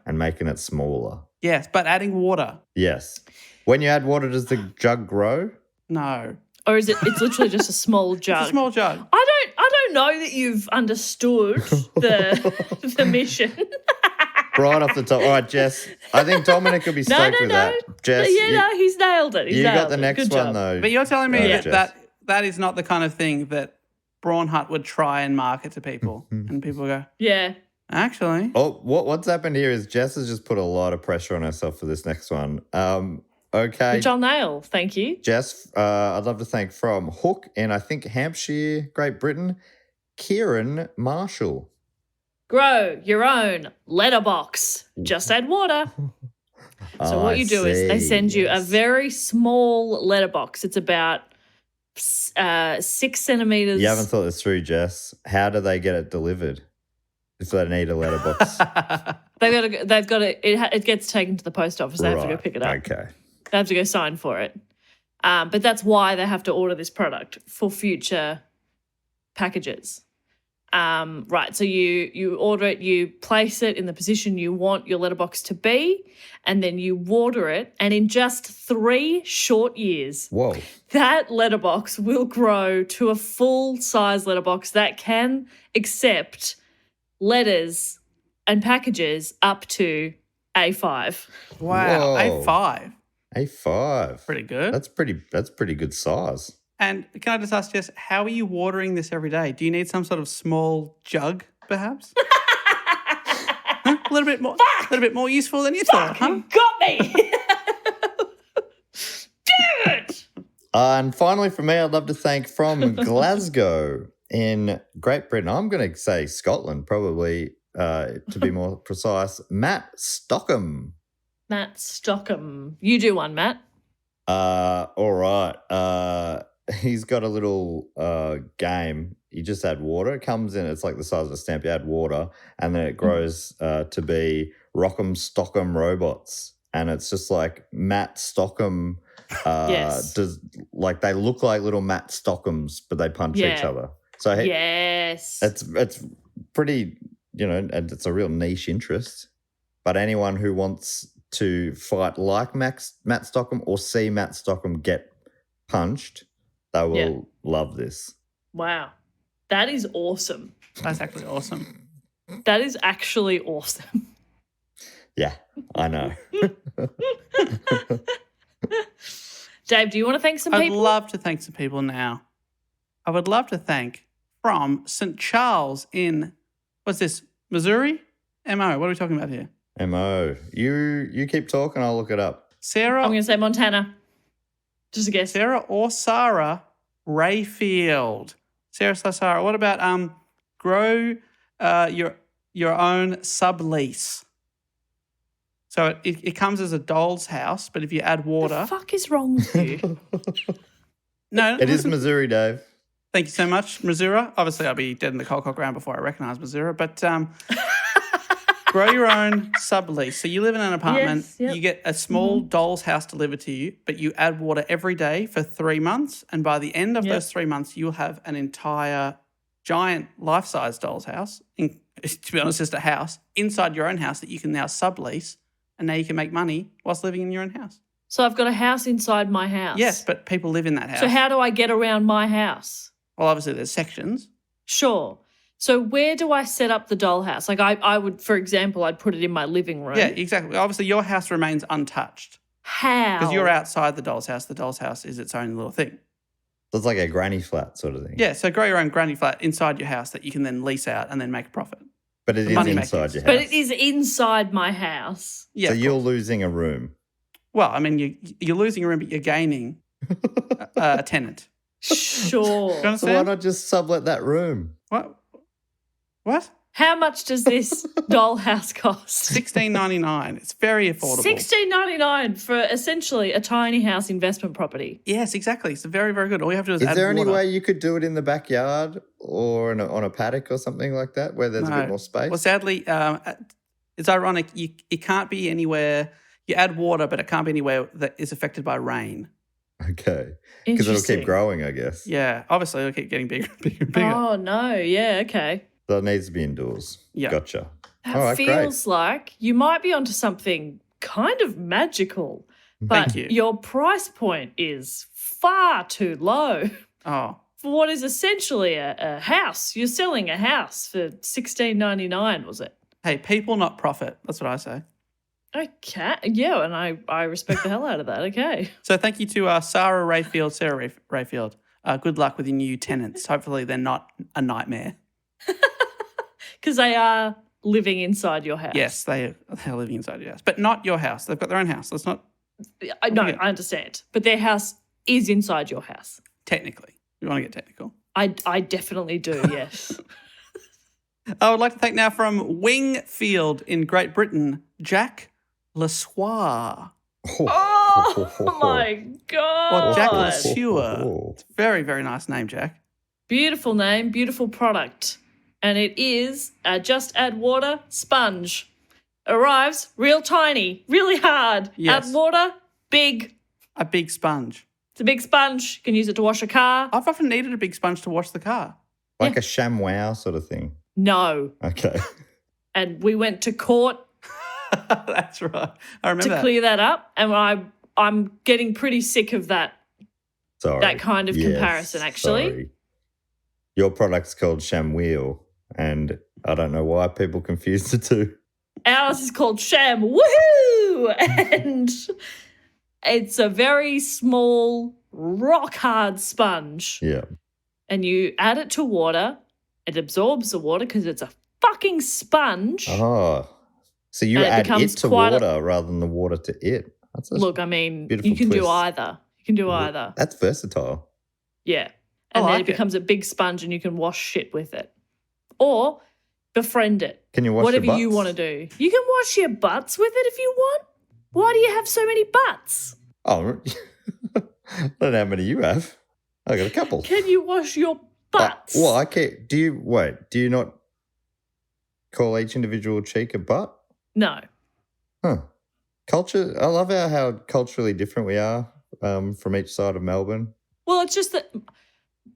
[SPEAKER 3] and making it smaller.
[SPEAKER 1] Yes, but adding water.
[SPEAKER 3] Yes. When you add water, does the jug grow?
[SPEAKER 1] No.
[SPEAKER 2] Or is it's literally just a small jug?
[SPEAKER 1] It's a small jug.
[SPEAKER 2] I don't know that you've understood the mission.
[SPEAKER 3] Right off the top. All right, Jess. I think Dominic could be stoked with that. Jess,
[SPEAKER 2] he's nailed it.
[SPEAKER 3] You got the next one, though.
[SPEAKER 1] But you're telling me that is not the kind of thing that Braunhut would try and market to people. And people go,
[SPEAKER 2] yeah.
[SPEAKER 1] Actually.
[SPEAKER 3] Oh, what's happened here is Jess has just put a lot of pressure on herself for this next one. Okay.
[SPEAKER 2] Which I'll nail. Thank you.
[SPEAKER 3] Jess, I'd love to thank from Hook in, I think, Hampshire, Great Britain, Kieran Marshall.
[SPEAKER 2] Grow your own letterbox. Just add water. So what you do is they send you a very small letterbox. It's about 6 centimeters.
[SPEAKER 3] You haven't thought this through, Jess. How do they get it delivered if they need a letterbox?
[SPEAKER 2] They've got to. It gets taken to the post office. They have to go pick it up.
[SPEAKER 3] Okay.
[SPEAKER 2] They have to go sign for it. But that's why they have to order this product for future packages. Right, so you order it, you place it in the position you want your letterbox to be, and then you water it, and in just 3 short years, that letterbox will grow to a full-size letterbox that can accept letters and packages up to A5.
[SPEAKER 1] Wow, A5.
[SPEAKER 3] A5.
[SPEAKER 1] Pretty good.
[SPEAKER 3] That's pretty good size.
[SPEAKER 1] And can I just ask, Jess, how are you watering this every day? Do you need some sort of small jug, perhaps? A little bit more useful than you thought, huh?
[SPEAKER 2] You got me. Damn it.
[SPEAKER 3] And finally, for me, I'd love to thank from Glasgow in Great Britain. I'm going to say Scotland, probably, to be more precise. Matt Stockham.
[SPEAKER 2] Matt Stockham. You do one, Matt.
[SPEAKER 3] All right. He's got a little game. You just add water. It comes in, it's like the size of a stamp. You add water, and then it grows to be Rock'em Stockham robots. And it's just like Matt Stockham.
[SPEAKER 2] Yes.
[SPEAKER 3] They look like little Matt Stockhams, but they punch each other. So
[SPEAKER 2] yes,
[SPEAKER 3] it's pretty, and it's a real niche interest. But anyone who wants to fight like Matt Stockham or see Matt Stockham get punched, they will love this.
[SPEAKER 2] Wow. That is awesome.
[SPEAKER 1] That's actually awesome.
[SPEAKER 2] That is actually awesome.
[SPEAKER 3] Yeah, I know.
[SPEAKER 2] Dave, do you want to thank some people?
[SPEAKER 1] I'd love to thank some people now. I would love to thank from St. Charles in, what's this, Missouri? MO, what are we talking about here?
[SPEAKER 3] MO. You keep talking, I'll look it up.
[SPEAKER 1] Sarah.
[SPEAKER 2] I'm going to say Montana. Just a guess.
[SPEAKER 1] Sarah or Sarah Rayfield. Sarah Sarah, what about grow your own sublease? So it comes as a doll's house, but if you add water...
[SPEAKER 2] The fuck is wrong with you?
[SPEAKER 1] No,
[SPEAKER 3] It is Missouri, Dave.
[SPEAKER 1] Thank you so much, Missouri. Obviously, I'll be dead in the cold cock ground before I recognise Missouri, but grow your own sublease. So you live in an apartment,
[SPEAKER 2] Yes, yep.
[SPEAKER 1] you get a small doll's house delivered to you, but you add water every day for 3 months, and by the end of
[SPEAKER 2] Yep.
[SPEAKER 1] those 3 months, you'll have an entire giant life-size doll's house, to be honest, just a house, inside your own house that you can now sublease, and now you can make money whilst living in your own house.
[SPEAKER 2] So I've got a house inside my house.
[SPEAKER 1] Yes, but people live in that house.
[SPEAKER 2] So how do I get around my house?
[SPEAKER 1] Well, obviously there's sections.
[SPEAKER 2] Sure. So where do I set up the dollhouse? Like I would, for example, I'd put it in my living room.
[SPEAKER 1] Yeah, exactly. Obviously your house remains untouched
[SPEAKER 2] How?
[SPEAKER 1] because you're outside the doll's house. The doll's house is its own little thing.
[SPEAKER 3] So it's like a granny flat sort of thing.
[SPEAKER 1] Yeah, so grow your own granny flat inside your house that you can then lease out and then make a profit.
[SPEAKER 3] But it is
[SPEAKER 1] Money
[SPEAKER 3] inside
[SPEAKER 1] makings.
[SPEAKER 3] your house.
[SPEAKER 2] But it is inside my house.
[SPEAKER 1] Yeah.
[SPEAKER 3] So
[SPEAKER 1] of
[SPEAKER 3] you're
[SPEAKER 1] course.
[SPEAKER 3] losing a room.
[SPEAKER 1] Well, I mean, you're losing a room, but you're gaining a tenant. Do you
[SPEAKER 2] Sure.
[SPEAKER 3] So why
[SPEAKER 1] understand?
[SPEAKER 3] not just sublet that room?
[SPEAKER 1] What?
[SPEAKER 2] How much does this dollhouse cost?
[SPEAKER 1] $16.99. It's very affordable.
[SPEAKER 2] $16.99 for essentially a tiny house investment property.
[SPEAKER 1] Yes, exactly. It's very, very good. All you have to do is
[SPEAKER 3] Is
[SPEAKER 1] add
[SPEAKER 3] there any
[SPEAKER 1] water.
[SPEAKER 3] way you could do it in the backyard or on a paddock or something like that where there's a
[SPEAKER 1] No.
[SPEAKER 3] bit more space?
[SPEAKER 1] Well, sadly, it's ironic. It can't be anywhere. You add water, but it can't be anywhere that is affected by rain.
[SPEAKER 3] Okay. Because it'll
[SPEAKER 2] Interesting.
[SPEAKER 3] keep growing, I guess.
[SPEAKER 1] Yeah, obviously it'll keep getting bigger and bigger and bigger.
[SPEAKER 2] Oh, no. Yeah, okay.
[SPEAKER 3] So it needs to be indoors.
[SPEAKER 1] Yeah.
[SPEAKER 3] Gotcha.
[SPEAKER 2] That
[SPEAKER 3] All right, great.
[SPEAKER 2] feels like you might be onto something kind of magical, but
[SPEAKER 1] Thank you.
[SPEAKER 2] your price point is far too low
[SPEAKER 1] Oh,
[SPEAKER 2] for what is essentially a house. You're selling a house for $16.99, was it?
[SPEAKER 1] hey, people not profit. That's what I say.
[SPEAKER 2] Okay. Yeah, and I respect the hell out of that. Okay.
[SPEAKER 1] So thank you to Sarah Rayfield. Good luck with your new tenants. Hopefully they're not a nightmare.
[SPEAKER 2] Because they are living inside your house.
[SPEAKER 1] Yes, they're living inside your house, but not your house. They've got their own house. Let's not
[SPEAKER 2] I know,
[SPEAKER 1] Okay.
[SPEAKER 2] I understand. But their house is inside your house.
[SPEAKER 1] technically. We want to get technical.
[SPEAKER 2] I definitely do, yes.
[SPEAKER 1] I would like to thank now from Wingfield in Great Britain, Jack Lesoir.
[SPEAKER 2] Oh my God.
[SPEAKER 1] Or Jack Lesueur. Very, very nice name, Jack.
[SPEAKER 2] Beautiful name, beautiful product. And it is a just add water sponge. Arrives real tiny, really hard.
[SPEAKER 1] Yes.
[SPEAKER 2] Add water, big.
[SPEAKER 1] A big sponge.
[SPEAKER 2] It's a big sponge. You can use it to wash a car.
[SPEAKER 1] I've often needed a big sponge to wash the car.
[SPEAKER 3] Like a ShamWow sort of thing.
[SPEAKER 2] No.
[SPEAKER 3] Okay.
[SPEAKER 2] And we went to court
[SPEAKER 1] That's right. I remember
[SPEAKER 2] to
[SPEAKER 1] that.
[SPEAKER 2] clear that up. And I'm getting pretty sick of that.
[SPEAKER 3] Sorry.
[SPEAKER 2] That kind of comparison, actually.
[SPEAKER 3] Sorry. Your product's called ShamWheel, and I don't know why people confuse the two.
[SPEAKER 2] Ours is called Sham Woohoo! And it's a very small, rock hard sponge.
[SPEAKER 3] Yeah.
[SPEAKER 2] And you add it to water. It absorbs the water because it's a fucking sponge.
[SPEAKER 3] Oh. So you
[SPEAKER 2] And it
[SPEAKER 3] add it
[SPEAKER 2] becomes
[SPEAKER 3] to
[SPEAKER 2] quite a-
[SPEAKER 3] water rather than the water to it. That's a,
[SPEAKER 2] Look, I mean,
[SPEAKER 3] beautiful
[SPEAKER 2] you can do
[SPEAKER 3] twist.
[SPEAKER 2] either. You can do either.
[SPEAKER 3] That's versatile.
[SPEAKER 2] Yeah.
[SPEAKER 1] I
[SPEAKER 2] And then
[SPEAKER 1] like
[SPEAKER 2] it
[SPEAKER 1] it.
[SPEAKER 2] becomes a big sponge and you can wash shit with it. Or befriend it.
[SPEAKER 3] Can you wash
[SPEAKER 2] Whatever
[SPEAKER 3] your
[SPEAKER 2] you
[SPEAKER 3] butts?
[SPEAKER 2] want to do. You can wash your butts with it if you want. Why do you have so many butts?
[SPEAKER 3] Oh, I don't know how many you have. I got a couple.
[SPEAKER 2] Can you wash your butts?
[SPEAKER 3] Well, I can't. Do you not call each individual cheek a butt?
[SPEAKER 2] No.
[SPEAKER 3] Huh. Culture. I love how culturally different we are from each side of Melbourne.
[SPEAKER 2] Well, it's just that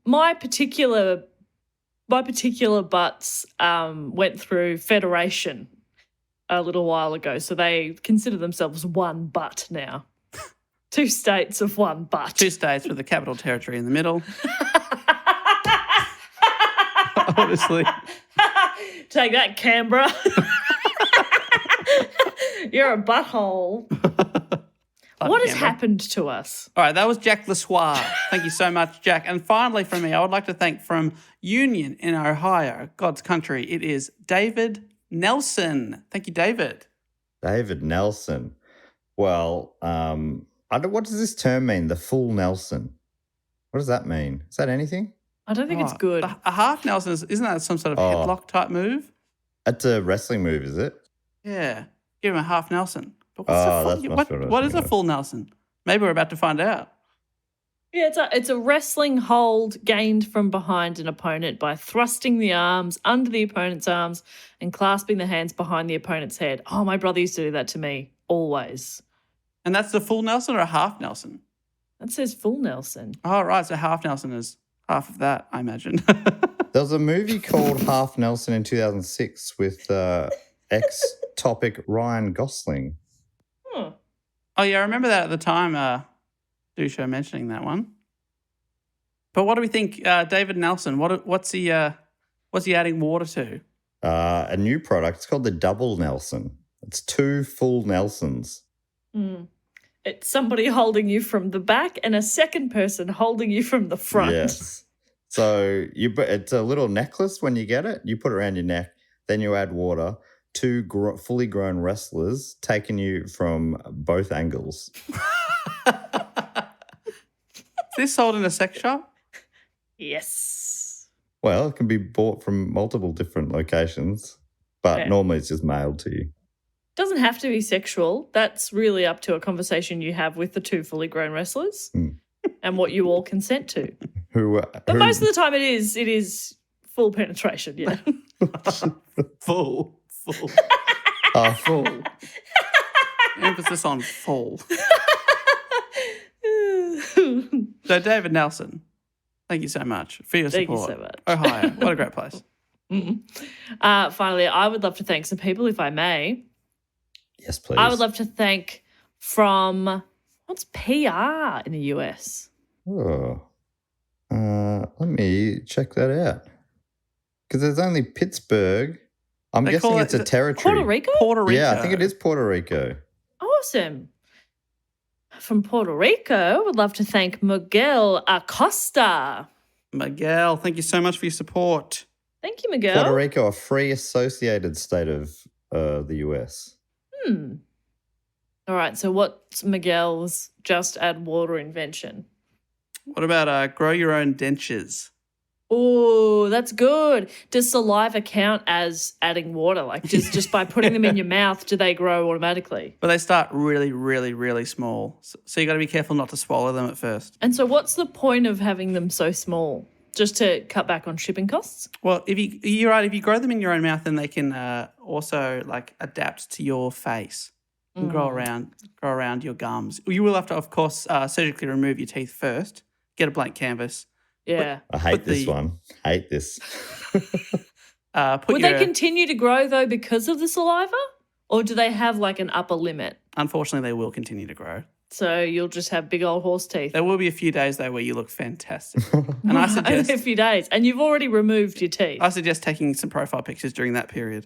[SPEAKER 2] my particular butts went through federation a little while ago, so they consider themselves one butt now. 2 states of one butt.
[SPEAKER 1] 2 states with the capital territory in the middle. Honestly.
[SPEAKER 2] Take that, Canberra. You're a butthole. What has
[SPEAKER 1] Canberra.
[SPEAKER 2] happened to us?
[SPEAKER 1] All right, that was Jack Lesoir. Thank you so much, Jack. And finally from me, I would like to thank from Union in Ohio, God's country, it is David Nelson. Thank you, David.
[SPEAKER 3] David Nelson. Well, what does this term mean? The full Nelson. What does that mean? Is that anything?
[SPEAKER 2] I don't think it's good.
[SPEAKER 1] A half Nelson isn't that some sort of headlock type move?
[SPEAKER 3] It's a wrestling move, is it?
[SPEAKER 1] Yeah. Give him a half Nelson. But what is a full Nelson? Maybe we're about to find out.
[SPEAKER 2] Yeah, it's a wrestling hold gained from behind an opponent by thrusting the arms under the opponent's arms and clasping the hands behind the opponent's head. Oh, my brother used to do that to me always.
[SPEAKER 1] And that's the full Nelson or a half Nelson?
[SPEAKER 2] That says full Nelson.
[SPEAKER 1] Oh, right. So half Nelson is half of that, I imagine.
[SPEAKER 3] There was a movie called Half Nelson in 2006 with ex-topic Ryan Gosling.
[SPEAKER 1] Oh, yeah, I remember that at the time, Dusha mentioning that one. But what do we think, David Nelson? What's he adding water to?
[SPEAKER 3] A new product. It's called the Double Nelson. It's 2 full Nelsons.
[SPEAKER 2] It's somebody holding you from the back and a second person holding you from the front.
[SPEAKER 3] Yes. So it's a little necklace when you get it. You put it around your neck. Then you add water. 2 fully grown wrestlers taking you from both angles.
[SPEAKER 1] Is this sold in a sex shop?
[SPEAKER 2] Yes.
[SPEAKER 3] Well, it can be bought from multiple different locations, but normally it's just mailed to you.
[SPEAKER 2] Doesn't have to be sexual. That's really up to a conversation you have with the 2 fully grown wrestlers and what you all consent to. But most of the time it is full penetration, yeah.
[SPEAKER 1] Full.
[SPEAKER 3] Full.
[SPEAKER 1] Emphasis on full. So, David Nelson, thank you so much for your support.
[SPEAKER 2] Thank you so much.
[SPEAKER 1] Ohio, what a great place.
[SPEAKER 2] Finally, I would love to thank some people, if I may.
[SPEAKER 3] Yes, please.
[SPEAKER 2] I would love to thank from, what's PR in the US?
[SPEAKER 3] Oh. Let me check that out. Because there's only Pittsburgh. I'm guessing it's a territory.
[SPEAKER 2] Puerto Rico?
[SPEAKER 1] Puerto Rico.
[SPEAKER 3] Yeah, I think it is Puerto Rico.
[SPEAKER 2] Awesome. From Puerto Rico, would love to thank Miguel Acosta.
[SPEAKER 1] Miguel, thank you so much for your support.
[SPEAKER 2] Thank you, Miguel.
[SPEAKER 3] Puerto Rico, a free associated state of the US.
[SPEAKER 2] All right, so what's Miguel's just add water invention?
[SPEAKER 1] What about grow your own dentures?
[SPEAKER 2] Oh, that's good. Does saliva count as adding water? Like just by putting them in your mouth, do they grow automatically?
[SPEAKER 1] But they start really, really, really small. So you got to be careful not to swallow them at first.
[SPEAKER 2] And so what's the point of having them so small? Just to cut back on shipping costs?
[SPEAKER 1] Well, you're right. If you grow them in your own mouth, then they can also like adapt to your face and grow around your gums. You will have to, of course, surgically remove your teeth first. Get a blank canvas.
[SPEAKER 2] Yeah.
[SPEAKER 3] I hate this one. Hate this.
[SPEAKER 2] Would they continue to grow, though, because of the saliva? Or do they have, like, an upper limit?
[SPEAKER 1] Unfortunately, they will continue to grow.
[SPEAKER 2] So you'll just have big old horse teeth.
[SPEAKER 1] There will be a few days, though, where you look fantastic. And I suggest...
[SPEAKER 2] Only a few days. And you've already removed your teeth.
[SPEAKER 1] I suggest taking some profile pictures during that period.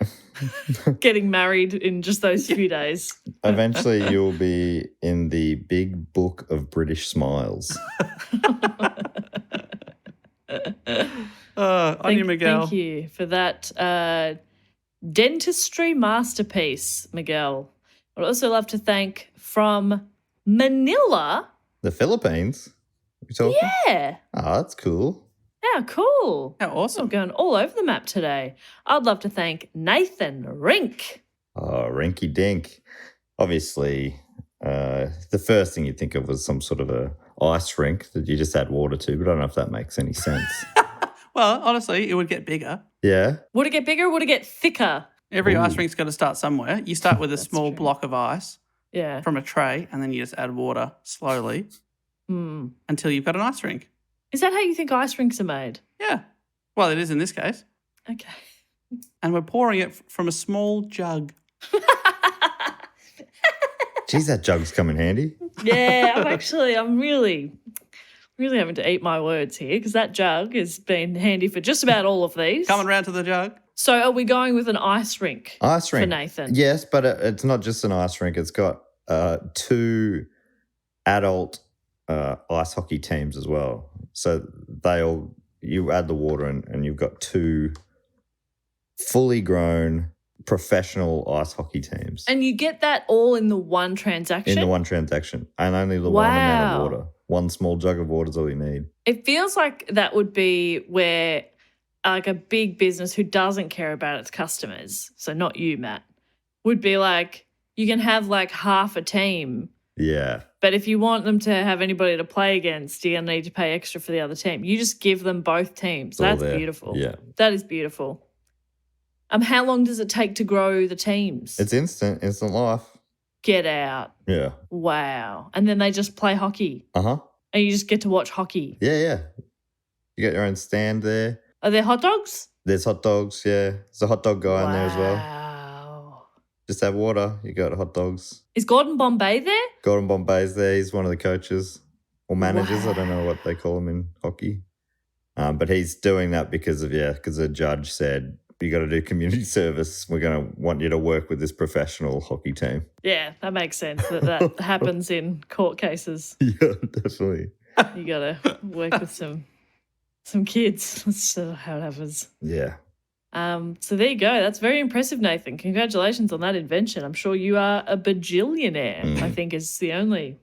[SPEAKER 2] Getting married in just those few days.
[SPEAKER 3] Eventually, you'll be in the big book of British smiles.
[SPEAKER 1] On you, Miguel.
[SPEAKER 2] Thank you for that dentistry masterpiece, Miguel. I'd also love to thank from Manila.
[SPEAKER 3] The Philippines? You talking?
[SPEAKER 2] Yeah.
[SPEAKER 3] Oh, that's cool.
[SPEAKER 2] How cool.
[SPEAKER 1] How awesome.
[SPEAKER 2] We're going all over the map today. I'd love to thank Nathan Rink.
[SPEAKER 3] Oh, rinky dink. Obviously, the first thing you'd think of was some sort of a ice rink that you just add water to, but I don't know if that makes any sense.
[SPEAKER 1] Well, honestly, it would get bigger.
[SPEAKER 3] Yeah.
[SPEAKER 2] Would it get bigger or would it get thicker?
[SPEAKER 1] Every ice rink's got to start somewhere. You start with a small block of ice from a tray, and then you just add water slowly until you've got an ice rink.
[SPEAKER 2] Is that how you think ice rinks are made?
[SPEAKER 1] Yeah. Well, it is in this case.
[SPEAKER 2] Okay.
[SPEAKER 1] And we're pouring it from a small jug.
[SPEAKER 3] Geez, that jug's come in handy.
[SPEAKER 2] Yeah, I'm really having to eat my words here because that jug has been handy for just about all of these.
[SPEAKER 1] Coming round to the jug.
[SPEAKER 2] So are we going with an ice rink?
[SPEAKER 3] Ice rink.
[SPEAKER 2] For Nathan?
[SPEAKER 3] Yes, but it's not just an ice rink. It's got 2 adult ice hockey teams as well. So you add the water and you've got 2 fully grown professional ice hockey teams.
[SPEAKER 2] And you get that all in the one transaction?
[SPEAKER 3] In the one transaction and only the one amount of water. one small jug of water is all you need.
[SPEAKER 2] It feels like that would be where like a big business who doesn't care about its customers, so not you, Matt, would be like, you can have like half a team.
[SPEAKER 3] Yeah.
[SPEAKER 2] But if you want them to have anybody to play against, you're going to need to pay extra for the other team. You just give them both teams. That's beautiful.
[SPEAKER 3] Yeah.
[SPEAKER 2] That is beautiful. How long does it take to grow the teams?
[SPEAKER 3] It's instant life.
[SPEAKER 2] Get out.
[SPEAKER 3] Yeah.
[SPEAKER 2] Wow. And then they just play hockey.
[SPEAKER 3] Uh-huh.
[SPEAKER 2] And you just get to watch hockey.
[SPEAKER 3] Yeah. You got your own stand there.
[SPEAKER 2] Are there hot dogs?
[SPEAKER 3] There's hot dogs, yeah. There's a hot dog guy in there as well.
[SPEAKER 2] Wow.
[SPEAKER 3] Just have water, you got hot dogs.
[SPEAKER 2] Is Gordon Bombay there?
[SPEAKER 3] Gordon Bombay's there. He's one of the coaches or managers. I don't know what they call him in hockey. But he's doing that because the judge said, you got to do community service. We're going to want you to work with this professional hockey team.
[SPEAKER 2] Yeah, that makes sense. That happens in court cases.
[SPEAKER 3] Yeah, definitely.
[SPEAKER 2] You got to work with some kids. That's how it happens.
[SPEAKER 3] Yeah.
[SPEAKER 2] So there you go. That's very impressive, Nathan. Congratulations on that invention. I'm sure you are a bajillionaire, I think is the only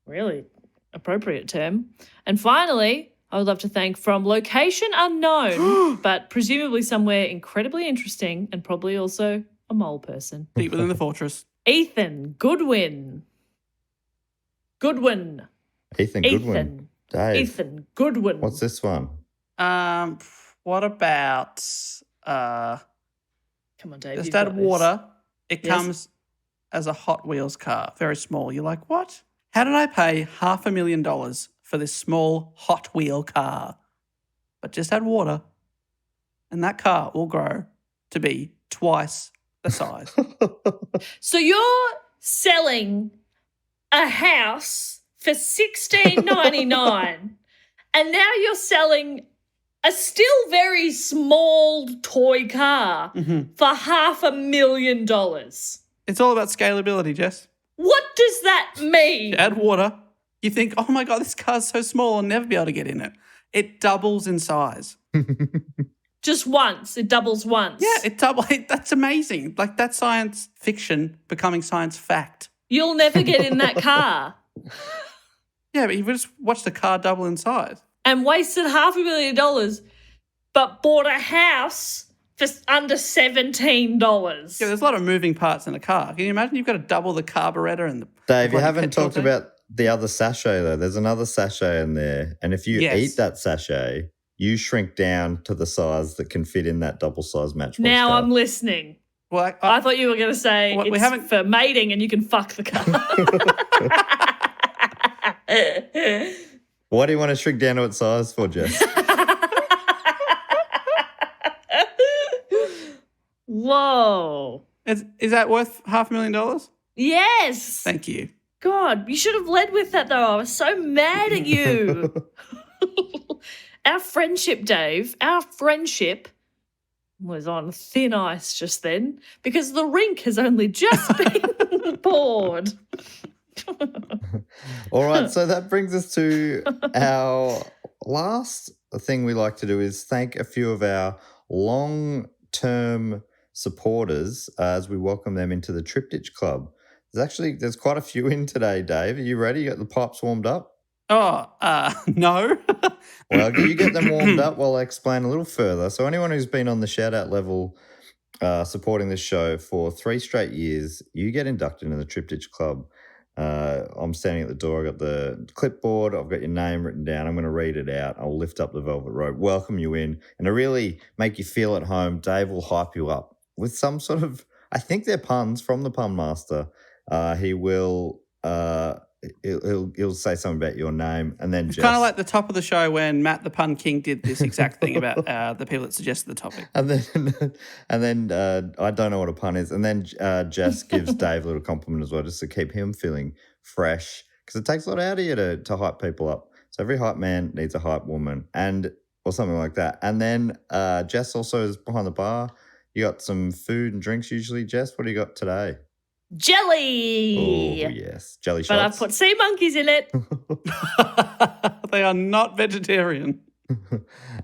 [SPEAKER 2] really appropriate term. And finally, I would love to thank from location unknown, but presumably somewhere incredibly interesting and probably also a mole person.
[SPEAKER 1] Deep within the fortress.
[SPEAKER 2] Ethan Goodwin.
[SPEAKER 3] Ethan Goodwin. Dave.
[SPEAKER 2] Ethan Goodwin.
[SPEAKER 3] What's this one?
[SPEAKER 1] What about
[SPEAKER 2] come on, Dave.
[SPEAKER 1] just
[SPEAKER 2] you've
[SPEAKER 1] add
[SPEAKER 2] got
[SPEAKER 1] water?
[SPEAKER 2] This.
[SPEAKER 1] It comes as a Hot Wheels car, very small. You're like, what? How did I pay $500,000 for this small Hot Wheel car? But just add water, and that car will grow to be twice the size.
[SPEAKER 2] So you're selling a house for $16.99, and now you're selling a still very small toy car for $500,000.
[SPEAKER 1] It's all about scalability, Jess.
[SPEAKER 2] What does that mean?
[SPEAKER 1] You add water. You think, oh my God, this car's so small, I'll never be able to get in it. It doubles in size.
[SPEAKER 2] Just once. It doubles once.
[SPEAKER 1] Yeah, it doubles. That's amazing. Like, that's science fiction becoming science fact.
[SPEAKER 2] You'll never get in that car.
[SPEAKER 1] Yeah, but you've just watched the car double in size.
[SPEAKER 2] And wasted $500,000, but bought a house for under $17.
[SPEAKER 1] Yeah, there's a lot of moving parts in a car. Can you imagine? You've got to double the carburetor and the
[SPEAKER 3] Dave, you
[SPEAKER 1] bloody
[SPEAKER 3] haven't
[SPEAKER 1] petrol
[SPEAKER 3] talked
[SPEAKER 1] tank.
[SPEAKER 3] about the other sachet, though. There's another sachet in there. And if you eat that sachet, you shrink down to the size that can fit in that double-sized Matchbox
[SPEAKER 2] Now
[SPEAKER 3] car.
[SPEAKER 2] I'm listening.
[SPEAKER 1] Well,
[SPEAKER 2] I thought you were going to say it's for mating and you can fuck the car.
[SPEAKER 3] Why do you want to shrink down to its size for, Jess?
[SPEAKER 2] Whoa.
[SPEAKER 1] Is that worth $500,000?
[SPEAKER 2] Yes.
[SPEAKER 1] Thank you.
[SPEAKER 2] God, you should have led with that, though. I was so mad at you. Our friendship, Dave, was on thin ice just then because the rink has only just been poured.
[SPEAKER 3] All right, so that brings us to our last thing we like to do is thank a few of our long-term supporters as we welcome them into the Triptych Club. There's quite a few in today, Dave. Are you ready? You got the pipes warmed up?
[SPEAKER 1] Oh, no.
[SPEAKER 3] Well, you get them warmed up while I explain a little further. So anyone who's been on the shout-out level supporting this show for 3 straight years, you get inducted into the Triptych Club. I'm standing at the door. I've got the clipboard. I've got your name written down. I'm going to read it out. I'll lift up the velvet rope, welcome you in, and to really make you feel at home, Dave will hype you up with some sort of, I think they're puns from the Pun Master. He will... He'll say something about your name, and then
[SPEAKER 1] It's kind of like the top of the show when Matt the Pun King did this exact thing about the people that suggested the topic.
[SPEAKER 3] And then I don't know what a pun is, and then Jess gives Dave a little compliment as well, just to keep him feeling fresh, because it takes a lot out of you to hype people up. So every hype man needs a hype woman, or something like that. And then Jess also is behind the bar. You got some food and drinks usually, Jess. What do you got today?
[SPEAKER 2] Jelly.
[SPEAKER 3] Oh, yes. Jelly shots.
[SPEAKER 2] But I've put sea monkeys in it.
[SPEAKER 1] They are not vegetarian.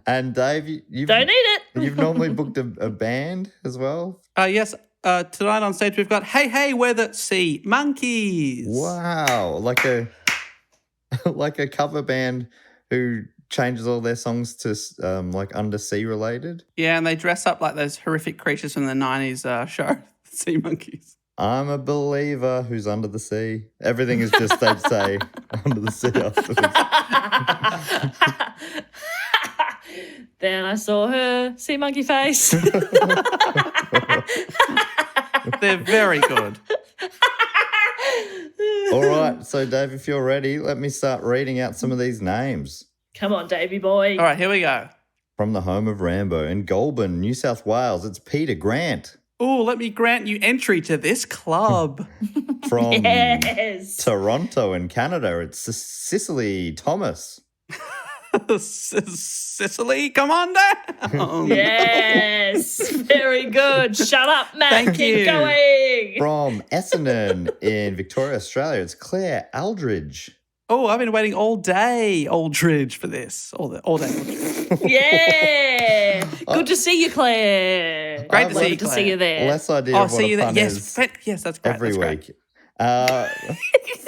[SPEAKER 3] And Dave, you've
[SPEAKER 2] Don't eat it.
[SPEAKER 3] You've normally booked a band as well?
[SPEAKER 1] Yes. Tonight on stage we've got Hey Hey We're the Sea Monkeys.
[SPEAKER 3] Wow. Like a like a cover band who changes all their songs to like undersea related.
[SPEAKER 1] Yeah, and they dress up like those horrific creatures from the 90s show, Sea Monkeys.
[SPEAKER 3] I'm a believer who's under the sea. Everything is just, they'd say, under the sea afterwards.
[SPEAKER 2] Then I saw her sea monkey face.
[SPEAKER 1] They're very good.
[SPEAKER 3] All right, so Dave, if you're ready, let me start reading out some of these names.
[SPEAKER 2] Come on, Davey boy.
[SPEAKER 1] All right, here we go.
[SPEAKER 3] From the home of Rambo in Goulburn, New South Wales, it's Peter Grant.
[SPEAKER 1] Oh, let me grant you entry to this club.
[SPEAKER 3] From
[SPEAKER 2] Yes.
[SPEAKER 3] Toronto in Canada, it's Cicely Thomas.
[SPEAKER 1] Sicily, come on down.
[SPEAKER 2] Yes. Very good. Shut up, Matt.
[SPEAKER 1] Thank
[SPEAKER 2] Keep
[SPEAKER 1] you.
[SPEAKER 2] going.
[SPEAKER 3] From Essendon in Victoria, Australia, it's Claire Aldridge.
[SPEAKER 1] Oh, I've been waiting all day, Aldridge, for this. All day. Aldridge.
[SPEAKER 2] Yeah. Good to see you, Claire.
[SPEAKER 1] Great to see you,
[SPEAKER 2] Love to
[SPEAKER 1] Claire.
[SPEAKER 2] see you there.
[SPEAKER 3] Less idea
[SPEAKER 1] Oh,
[SPEAKER 3] of what
[SPEAKER 1] see
[SPEAKER 3] a
[SPEAKER 1] you there.
[SPEAKER 3] pun
[SPEAKER 1] Yes,
[SPEAKER 3] is
[SPEAKER 1] yes, that's great.
[SPEAKER 3] every
[SPEAKER 1] that's great.
[SPEAKER 3] week.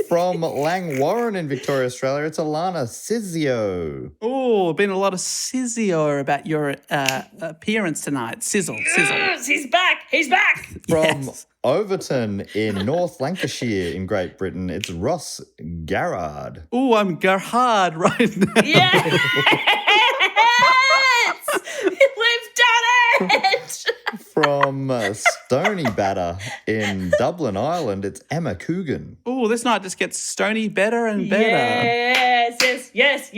[SPEAKER 3] From Langwarrin in Victoria, Australia, it's Alana Sizio.
[SPEAKER 1] Oh, been a lot of sizzio about your appearance tonight. Sizzle.
[SPEAKER 2] Yes, he's back. He's back.
[SPEAKER 3] From
[SPEAKER 1] Yes.
[SPEAKER 3] Overton in North Lancashire in Great Britain, it's Ross Garrard.
[SPEAKER 1] Oh, I'm Gerhard right now.
[SPEAKER 2] Yes. We've done it.
[SPEAKER 3] From Stony Batter in Dublin, Ireland, it's Emma Coogan.
[SPEAKER 1] Oh, this night just gets stony better and better.
[SPEAKER 2] Yes.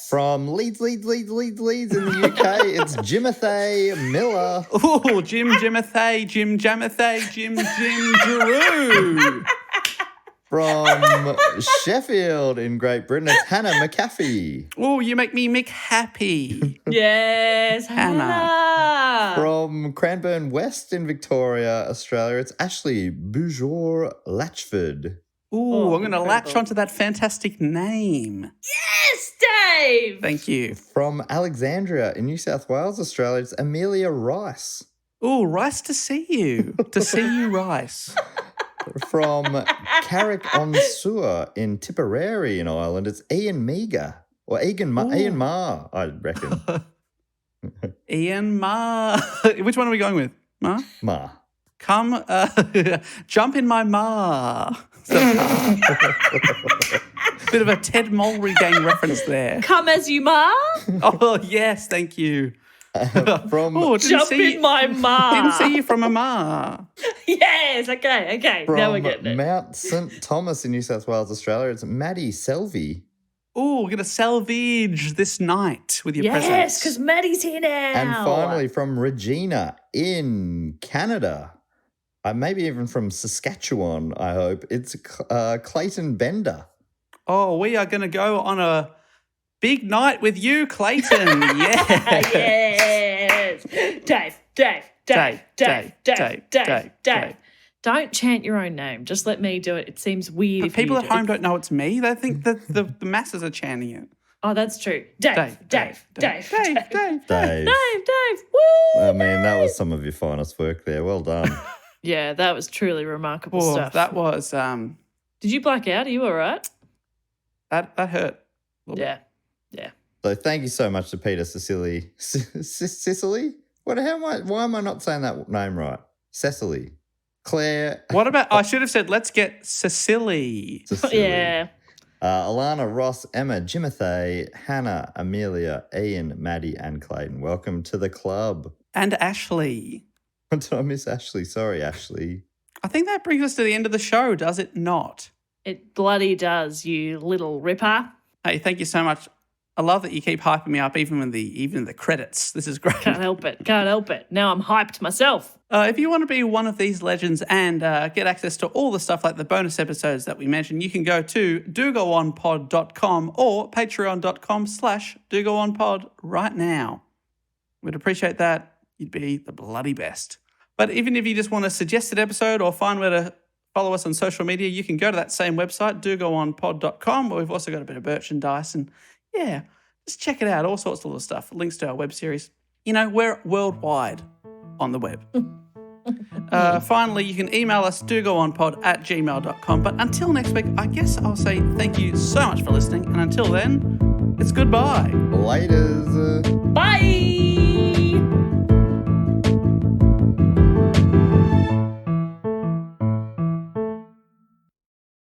[SPEAKER 3] From Leeds in the UK, it's Jimathay Miller.
[SPEAKER 1] Oh, Jim Jimathay, Jim Giroux.
[SPEAKER 3] From Sheffield in Great Britain, it's Hannah McAfee.
[SPEAKER 1] Oh, you make me Mick happy.
[SPEAKER 2] Yes,
[SPEAKER 1] Hannah.
[SPEAKER 2] Hannah.
[SPEAKER 3] From Cranbourne West in Victoria, Australia, it's Ashley Bourgeois Latchford.
[SPEAKER 1] Oh, I'm going to latch
[SPEAKER 2] incredible.
[SPEAKER 1] onto that fantastic name.
[SPEAKER 2] Yes, Dave.
[SPEAKER 1] Thank you.
[SPEAKER 3] From Alexandria in New South Wales, Australia, it's Amelia Rice.
[SPEAKER 1] Oh, Rice to see you. To see you, Rice.
[SPEAKER 3] From Carrick on Suir in Tipperary in Ireland, it's Ian Meager. Or Ian Ma, I reckon.
[SPEAKER 1] Ian Ma. Which one are we going with? Ma?
[SPEAKER 3] Ma.
[SPEAKER 1] Come, jump in my Ma. Bit of a Ted Mulry gang reference there.
[SPEAKER 2] Come as you ma.
[SPEAKER 1] Oh, yes, thank you.
[SPEAKER 3] From
[SPEAKER 1] Oh,
[SPEAKER 2] Jump in my ma.
[SPEAKER 1] Didn't see you from a Ma.
[SPEAKER 2] Yes, okay. Now we're
[SPEAKER 3] From
[SPEAKER 2] getting it.
[SPEAKER 3] Mount St Thomas in New South Wales, Australia, it's Maddie Selvey.
[SPEAKER 1] Oh, we're going to salvage this night with your presence.
[SPEAKER 2] Yes, because Maddie's here now.
[SPEAKER 3] And finally, from Regina in Canada, maybe even from Saskatchewan, I hope, it's Clayton Bender.
[SPEAKER 1] Oh, we are going to go on a big night with you, Clayton. Yeah.
[SPEAKER 2] Yes. Dave. Don't chant your own name. Just let me do it. It seems weird
[SPEAKER 1] But
[SPEAKER 2] if
[SPEAKER 1] people
[SPEAKER 2] you
[SPEAKER 1] at
[SPEAKER 2] do.
[SPEAKER 1] home don't know it's me. They think that the masses are chanting it.
[SPEAKER 2] Oh, that's true. Dave.
[SPEAKER 3] Dave.
[SPEAKER 2] Woo!
[SPEAKER 3] I mean, that was some of your finest work there. Well done.
[SPEAKER 2] Yeah, that was truly remarkable
[SPEAKER 1] Oh,
[SPEAKER 2] stuff.
[SPEAKER 1] that was
[SPEAKER 2] Did you black out? Are you all right?
[SPEAKER 1] that hurt. A little bit.
[SPEAKER 2] Yeah.
[SPEAKER 3] So thank you so much to Peter Cicely. Cicely? Why am I not saying that name right? Cecily. Claire.
[SPEAKER 1] What about? I should have said, let's get Cecily.
[SPEAKER 3] Cecily.
[SPEAKER 2] Yeah.
[SPEAKER 3] Alana, Ross, Emma, Jimathay, Hannah, Amelia, Ian, Maddie, and Clayton. Welcome to the club.
[SPEAKER 1] And Ashley.
[SPEAKER 3] Did I miss Ashley? Sorry, Ashley.
[SPEAKER 1] I think that brings us to the end of the show, does it not?
[SPEAKER 2] It bloody does, you little ripper.
[SPEAKER 1] Hey, thank you so much. I love that you keep hyping me up even in the credits. This is great.
[SPEAKER 2] Can't help it. Now I'm hyped myself.
[SPEAKER 1] If you want to be one of these legends and get access to all the stuff like the bonus episodes that we mentioned, you can go to dogoonpod.com or patreon.com/dogoonpod right now. We'd appreciate that. You'd be the bloody best. But even if you just want a suggested episode or find where to follow us on social media, you can go to that same website, dogoonpod.com, where we've also got a bit of merchandise and yeah, just check it out. All sorts of little stuff. Links to our web series. You know, we're worldwide on the web. Finally, you can email us, dogoonpod@gmail.com. But until next week, I guess I'll say thank you so much for listening. And until then, it's goodbye.
[SPEAKER 3] Laters.
[SPEAKER 2] Bye.